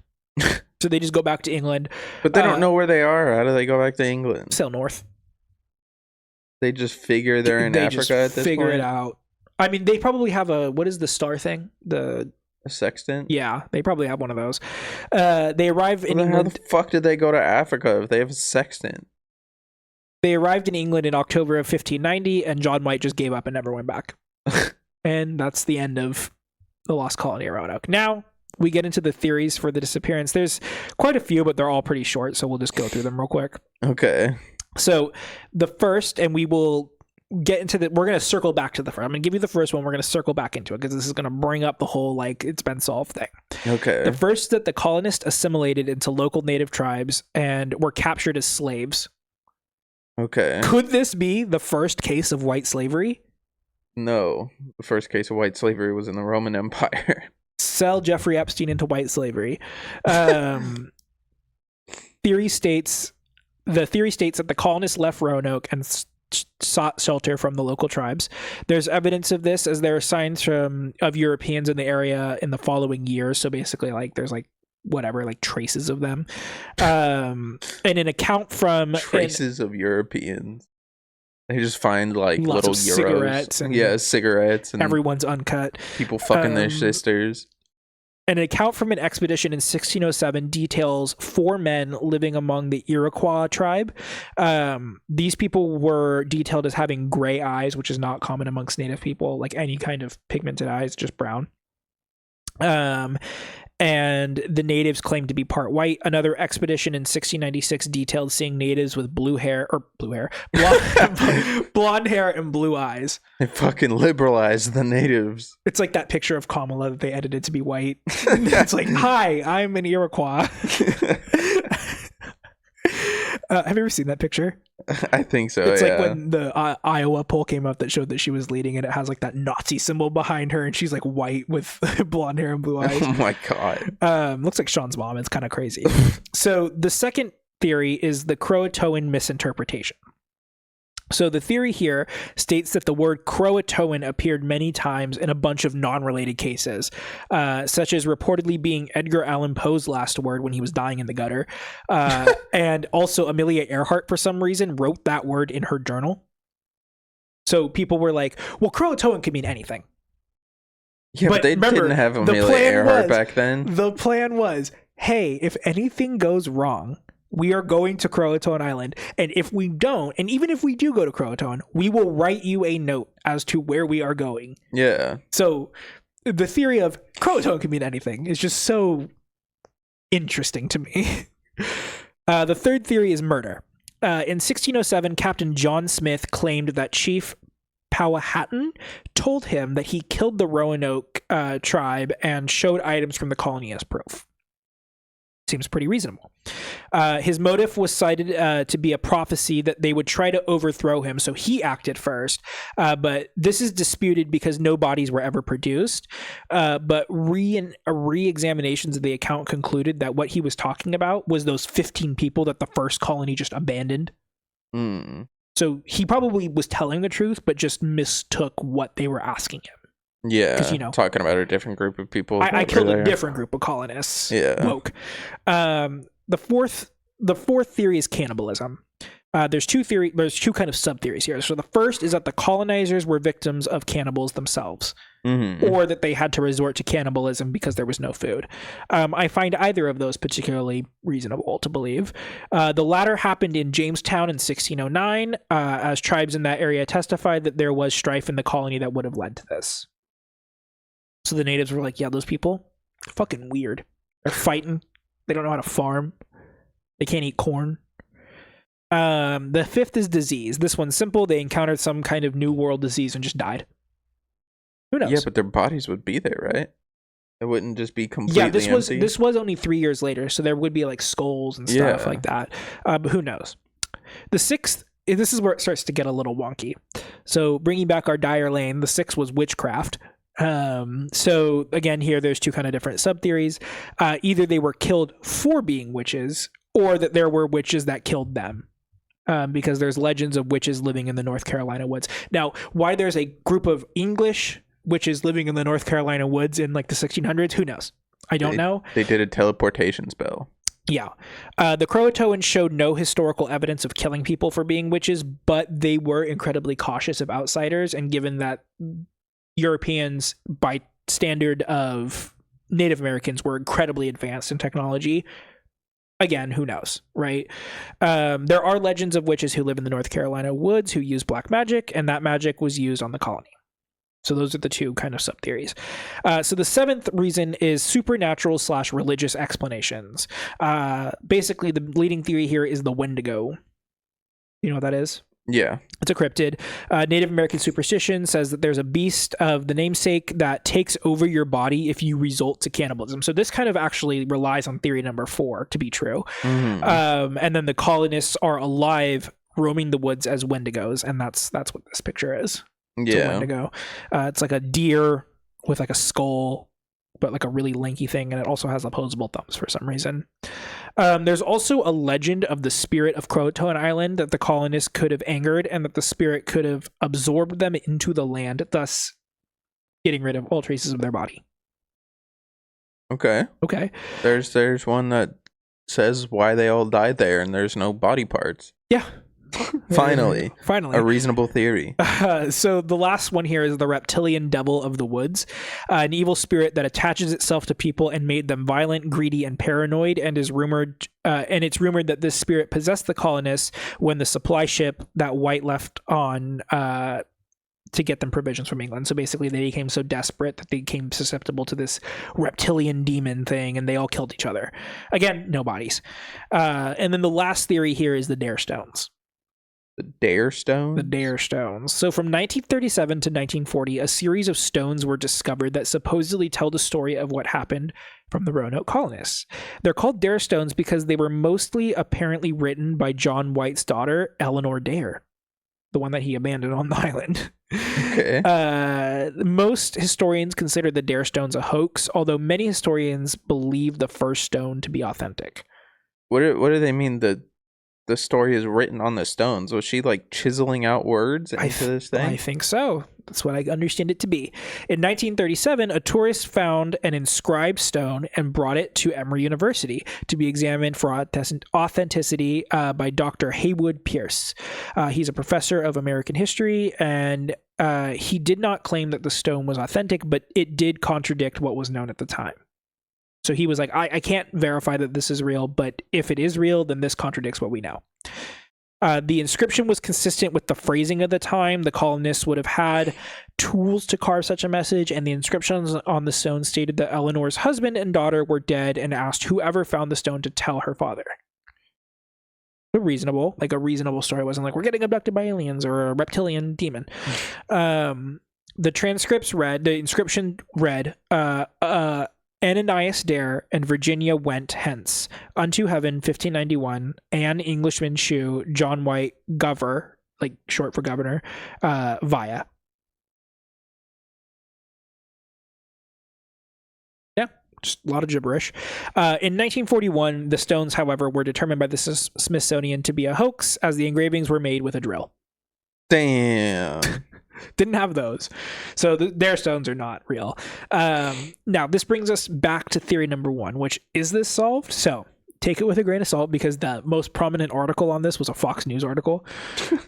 So they just go back to England. But they don't know where they are. How do they go back to England? Sail north. They just figure they're in Africa at this point? Figure it out. I mean, they probably have what is the star thing? A sextant? Yeah, they probably have one of those. They arrive in England. How the fuck did they go to Africa if they have a sextant? They arrived in England in October of 1590, and John White just gave up and never went back. And that's the end of the Lost Colony of Roanoke. Now, we get into the theories for the disappearance. There's quite a few, but they're all pretty short, so we'll just go through them real quick. Okay. So the first, and we will get into we're going to circle back to the first. I'm going to give you the first one. We're going to circle back into it because this is going to bring up the whole, like, it's been solved thing. Okay. The first is that the colonists assimilated into local native tribes and were captured as slaves. Okay. Could this be the first case of white slavery? No. The first case of white slavery was in the Roman Empire. Sell Jeffrey Epstein into white slavery. The theory states that the colonists left Roanoke and sought shelter from the local tribes. There's evidence of this as there are signs of Europeans in the area in the following years. So basically, like, there's like whatever, like traces of them. And an account from traces of Europeans. They just find like lots little of euros. Cigarettes and everyone's uncut. People fucking their sisters. An account from an expedition in 1607 details 4 men living among the Iroquois tribe. These people were detailed as having gray eyes, which is not common amongst native people, like any kind of pigmented eyes, just brown. And the natives claimed to be part white. Another expedition in 1696 detailed seeing natives with blonde hair, blonde hair and blue eyes. They fucking liberalized the natives. It's like that picture of Kamala that they edited to be white. It's like, hi, I'm an Iroquois. Have you ever seen that picture? I think so. It's like when the Iowa poll came up that showed that she was leading, and it has like that Nazi symbol behind her, and she's like white with blonde hair and blue eyes. Oh my god! Looks like Sean's mom. It's kind of crazy. So the second theory is the Croatoan misinterpretation. So the theory here states that the word Croatoan appeared many times in a bunch of non-related cases, such as reportedly being Edgar Allan Poe's last word when he was dying in the gutter. And also Amelia Earhart, for some reason, wrote that word in her journal. So people were like, well, Croatoan could mean anything. Yeah, but they didn't have Amelia Earhart back then. The plan was, hey, if anything goes wrong, we are going to Croatoan Island, and if we don't, and even if we do go to Croatoan, we will write you a note as to where we are going. Yeah. So the theory of Croatoan can mean anything is just so interesting to me. The third theory is murder. In 1607, Captain John Smith claimed that Chief Powhatan told him that he killed the Roanoke tribe and showed items from the colony as proof. Seems pretty reasonable. His motive was cited to be a prophecy that they would try to overthrow him, so he acted first. But this is disputed because no bodies were ever produced. But re-examinations of the account concluded that what he was talking about was those 15 people that the first colony just abandoned. So he probably was telling the truth, but just mistook what they were asking him. Yeah, you know, talking about a different group of people. I killed a different group of colonists. Yeah. Woke. The fourth theory is cannibalism. There's two kind of sub-theories here. So the first is that the colonizers were victims of cannibals themselves, or that they had to resort to cannibalism because there was no food. I find either of those particularly reasonable to believe. The latter happened in Jamestown in 1609, as tribes in that area testified that there was strife in the colony that would have led to this. So the natives were like, yeah, those people, fucking weird. They're fighting. They don't know how to farm. They can't eat corn. The fifth is disease. This one's simple. They encountered some kind of new world disease and just died. Who knows? Yeah, but their bodies would be there, right? It wouldn't just be completely empty. This was only 3 years later, so there would be like skulls and stuff like that. But who knows? The sixth, this is where it starts to get a little wonky. So bringing back our dire lane, the sixth was witchcraft. So again, here there's two kind of different sub theories. Either they were killed for being witches, or that there were witches that killed them. Because there's legends of witches living in the North Carolina woods. Now, why there's a group of English witches living in the North Carolina woods in like the 1600s, who knows? I don't know. They did a teleportation spell. Yeah. The Croatoans showed no historical evidence of killing people for being witches, but they were incredibly cautious of outsiders. And given that Europeans, by standard of Native Americans, were incredibly advanced in technology, again, who knows, right? There are legends of witches who live in the North Carolina woods who use black magic, and that magic was used on the colony. So those are the two kind of sub-theories. So the seventh reason is supernatural/religious explanations. Basically, the leading theory here is the Wendigo. You know what that is? Yeah. It's a cryptid. Native American superstition says that there's a beast of the namesake that takes over your body if you resort to cannibalism. So this kind of actually relies on theory number 4 to be true. Mm-hmm. And then the colonists are alive roaming the woods as Wendigos, and that's what this picture is. It's a Wendigo. It's like a deer with like a skull, but like a really lanky thing, and it also has opposable thumbs for some reason. There's also a legend of the spirit of Croatoan Island that the colonists could have angered, and that the spirit could have absorbed them into the land, thus getting rid of all traces of their body. Okay. There's one that says why they all died there, and there's no body parts. Yeah. Finally a reasonable theory. So the last one here is the reptilian devil of the woods, an evil spirit that attaches itself to people and made them violent, greedy, and paranoid, and it's rumored that this spirit possessed the colonists when the supply ship that White left on to get them provisions from England. So basically they became so desperate that they became susceptible to this reptilian demon thing, and they all killed each other. Again, no bodies. And then the last theory here is the Dare Stones. The Dare Stones? The Dare Stones. So from 1937 to 1940, a series of stones were discovered that supposedly tell the story of what happened from the Roanoke colonists. They're called Dare Stones because they were mostly apparently written by John White's daughter, Eleanor Dare, the one that he abandoned on the island. Okay. Most historians consider the Dare Stones a hoax, although many historians believe the first stone to be authentic. What do they mean the story is written on the stones? Was she like chiseling out words into this thing? I think so. That's what I understand it to be. In 1937, a tourist found an inscribed stone and brought it to Emory University to be examined for authenticity by Dr. Haywood Pierce. He's a professor of American history, and he did not claim that the stone was authentic, but it did contradict what was known at the time. So he was like, I can't verify that this is real, but if it is real, then this contradicts what we know. The inscription was consistent with the phrasing of the time. The colonists would have had tools to carve such a message, and the inscriptions on the stone stated that Eleanor's husband and daughter were dead and asked whoever found the stone to tell her father. A reasonable story. It wasn't like we're getting abducted by aliens or a reptilian demon. The inscription read, Ananias Dare and Virginia went hence unto heaven 1591. Anne Englishman Shoe, John White Gover, like short for governor, via. Yeah, just a lot of gibberish. In 1941, the stones, however, were determined by the Smithsonian to be a hoax, as the engravings were made with a drill. Damn. Didn't have those. So their stones are not real. Now, this brings us back to theory number 1, which is this solved? So take it with a grain of salt, because the most prominent article on this was a Fox News article.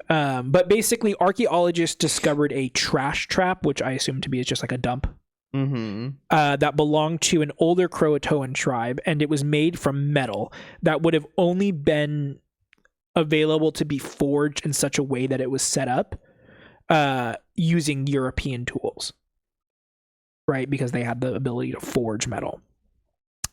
But basically, archaeologists discovered a trash trap, which I assume to be just like a dump. Mm-hmm. That belonged to an older Croatoan tribe, and it was made from metal that would have only been available to be forged in such a way that it was set up using European tools, right? Because they had the ability to forge metal.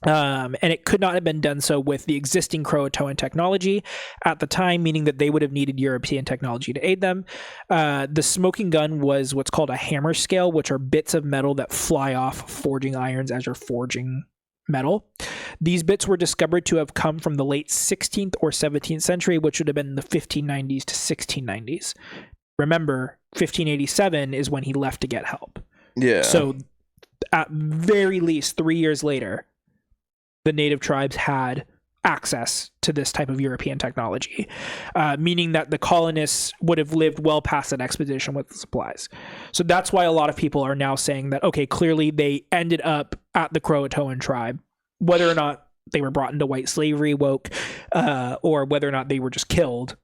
And it could not have been done so with the existing Croatoan technology at the time, meaning that they would have needed European technology to aid them. The smoking gun was what's called a hammer scale, which are bits of metal that fly off forging irons as you're forging metal. These bits were discovered to have come from the late 16th or 17th century, which would have been the 1590s to 1690s. Remember, 1587 is when he left to get help. Yeah. So at very least 3 years later, the native tribes had access to this type of European technology, meaning that the colonists would have lived well past that expedition with the supplies. So that's why a lot of people are now saying that, okay, clearly they ended up at the Croatoan tribe, whether or not they were brought into white slavery, woke, or whether or not they were just killed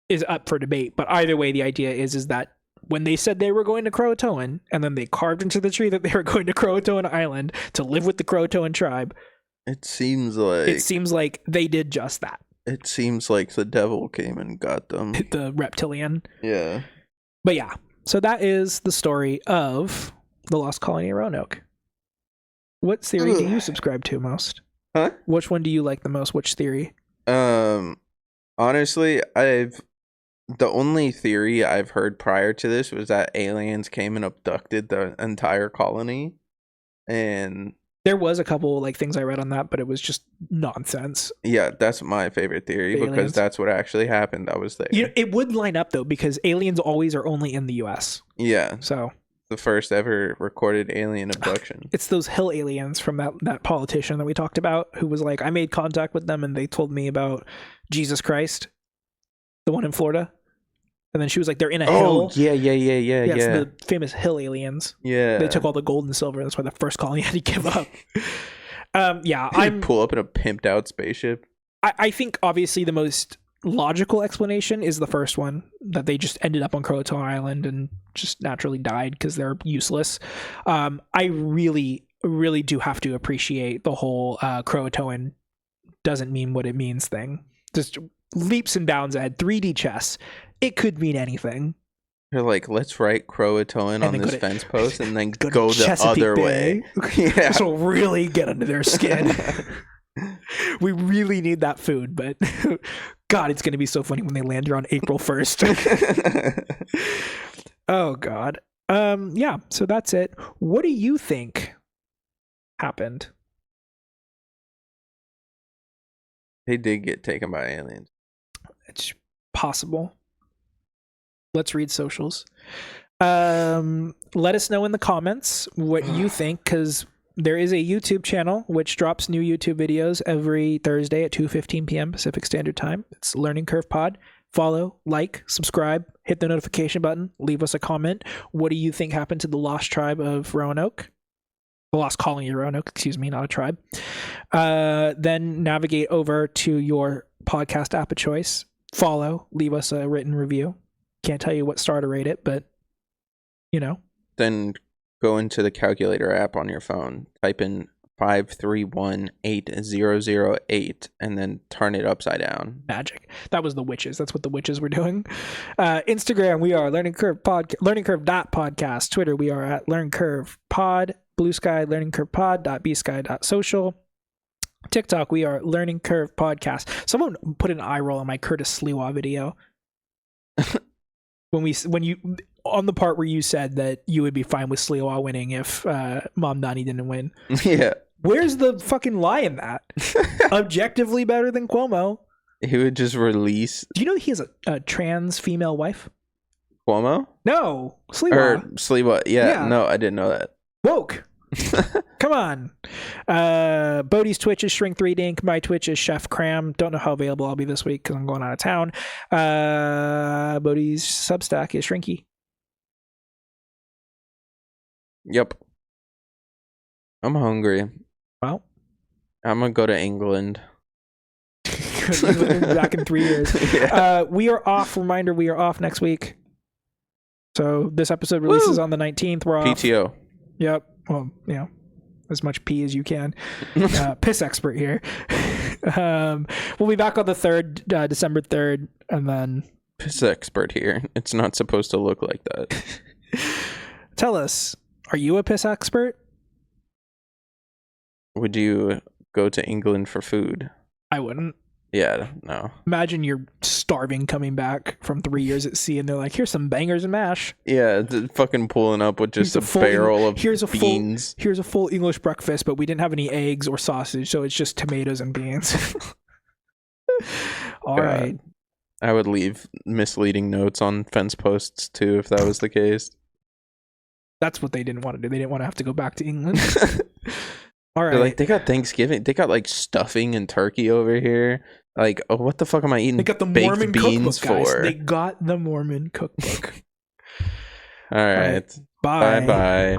is up for debate. But either way, the idea is that when they said they were going to Croatoan, and then they carved into the tree that they were going to Croatoan Island to live with the Croatoan tribe, it seems like they did just that. It seems like the devil came and got them. The reptilian. Yeah. But yeah, so that is the story of the Lost Colony of Roanoke. What theory do you subscribe to most? Huh? Which one do you like the most? Which theory? Honestly, the only theory I've heard prior to this was that aliens came and abducted the entire colony, and there was a couple like things I read on that, but it was just nonsense. Yeah, that's my favorite theory because that's what actually happened. I was there. You know, it would line up though because aliens always are only in the U.S. Yeah. So the first ever recorded alien abduction. It's those hill aliens from that politician that we talked about who was like, I made contact with them and they told me about Jesus Christ, the one in Florida. And then she was like, they're in a hill. Oh, yeah. It's the famous hill aliens. Yeah. They took all the gold and silver. That's why the first colony had to give up. I'd pull up in a pimped out spaceship. I think obviously the most logical explanation is the first one, that they just ended up on Croatoan Island and just naturally died because they're useless. I really, really do have to appreciate the whole Croatoan doesn't mean what it means thing. Just leaps and bounds ahead. 3D chess. It could mean anything. They're like, let's write Croatoan on this fence post and then go the other way. Yeah. This will really get under their skin. We really need that food, but God, it's going to be so funny when they land here on April 1st. Oh, God. Yeah, so that's it. What do you think happened? They did get taken by aliens. It's possible. Let's read socials. Let us know in the comments what you think, because there is a YouTube channel which drops new YouTube videos every Thursday at 2:15 p.m. Pacific Standard Time. It's Learning Curve Pod. Follow, like, subscribe, hit the notification button, leave us a comment. What do you think happened to the lost tribe of Roanoke? The Lost Colony of Roanoke, excuse me, not a tribe. Then navigate over to your podcast app of choice. Follow, leave us a written review. Can't tell you what star to rate it, but you know. Then go into the calculator app on your phone, type in 5318008, and then turn it upside down. Magic. That was the witches. That's what the witches were doing. Instagram, we are learningcurve.podcast. Twitter, we are at learningcurvepod. Bluesky, learningcurvepod.bsky.social. TikTok, we are Learning Curve Podcast. Someone put an eye roll on my Curtis Sliwa video. when you on the part where you said that you would be fine with Sliwa winning if Mom Donnie didn't win. Yeah. Where's the fucking lie in that? Objectively better than Cuomo. He would just release. Do you know he has a trans female wife? Cuomo? No, Sliwa. Or Sliwa. Yeah. No, I didn't know that. Woke. Come on. Bodhi's Twitch is Shrink3Dink. My Twitch is ChefCram. Don't know how available I'll be this week because I'm going out of town. Bodhi's Substack is Shrinky. Yep. I'm hungry. Well, I'm gonna go to England. Back in 3 years. Yeah. We are off. Reminder, we are off next week. So this episode releases on the 19th. We're off. PTO. Yep. Well, you know, as much pee as you can. Piss expert here. We'll be back on the 3rd, December 3rd, and then... Piss expert here. It's not supposed to look like that. Tell us, are you a piss expert? Would you go to England for food? I wouldn't. Yeah, no. Imagine you're starving coming back from 3 years at sea and they're like, here's some bangers and mash. Yeah, fucking pulling up with just a barrel of beans. Here's a full English breakfast, but we didn't have any eggs or sausage, so it's just tomatoes and beans. All right. I would leave misleading notes on fence posts too if that was the case. That's what they didn't want to do. They didn't want to have to go back to England. All right. They're like, they got Thanksgiving. They got like stuffing and turkey over here. Like, oh, what the fuck am I eating? They got the baked Mormon beans cookbook, guys. for? They got the Mormon cookbook. All right. Bye. Bye.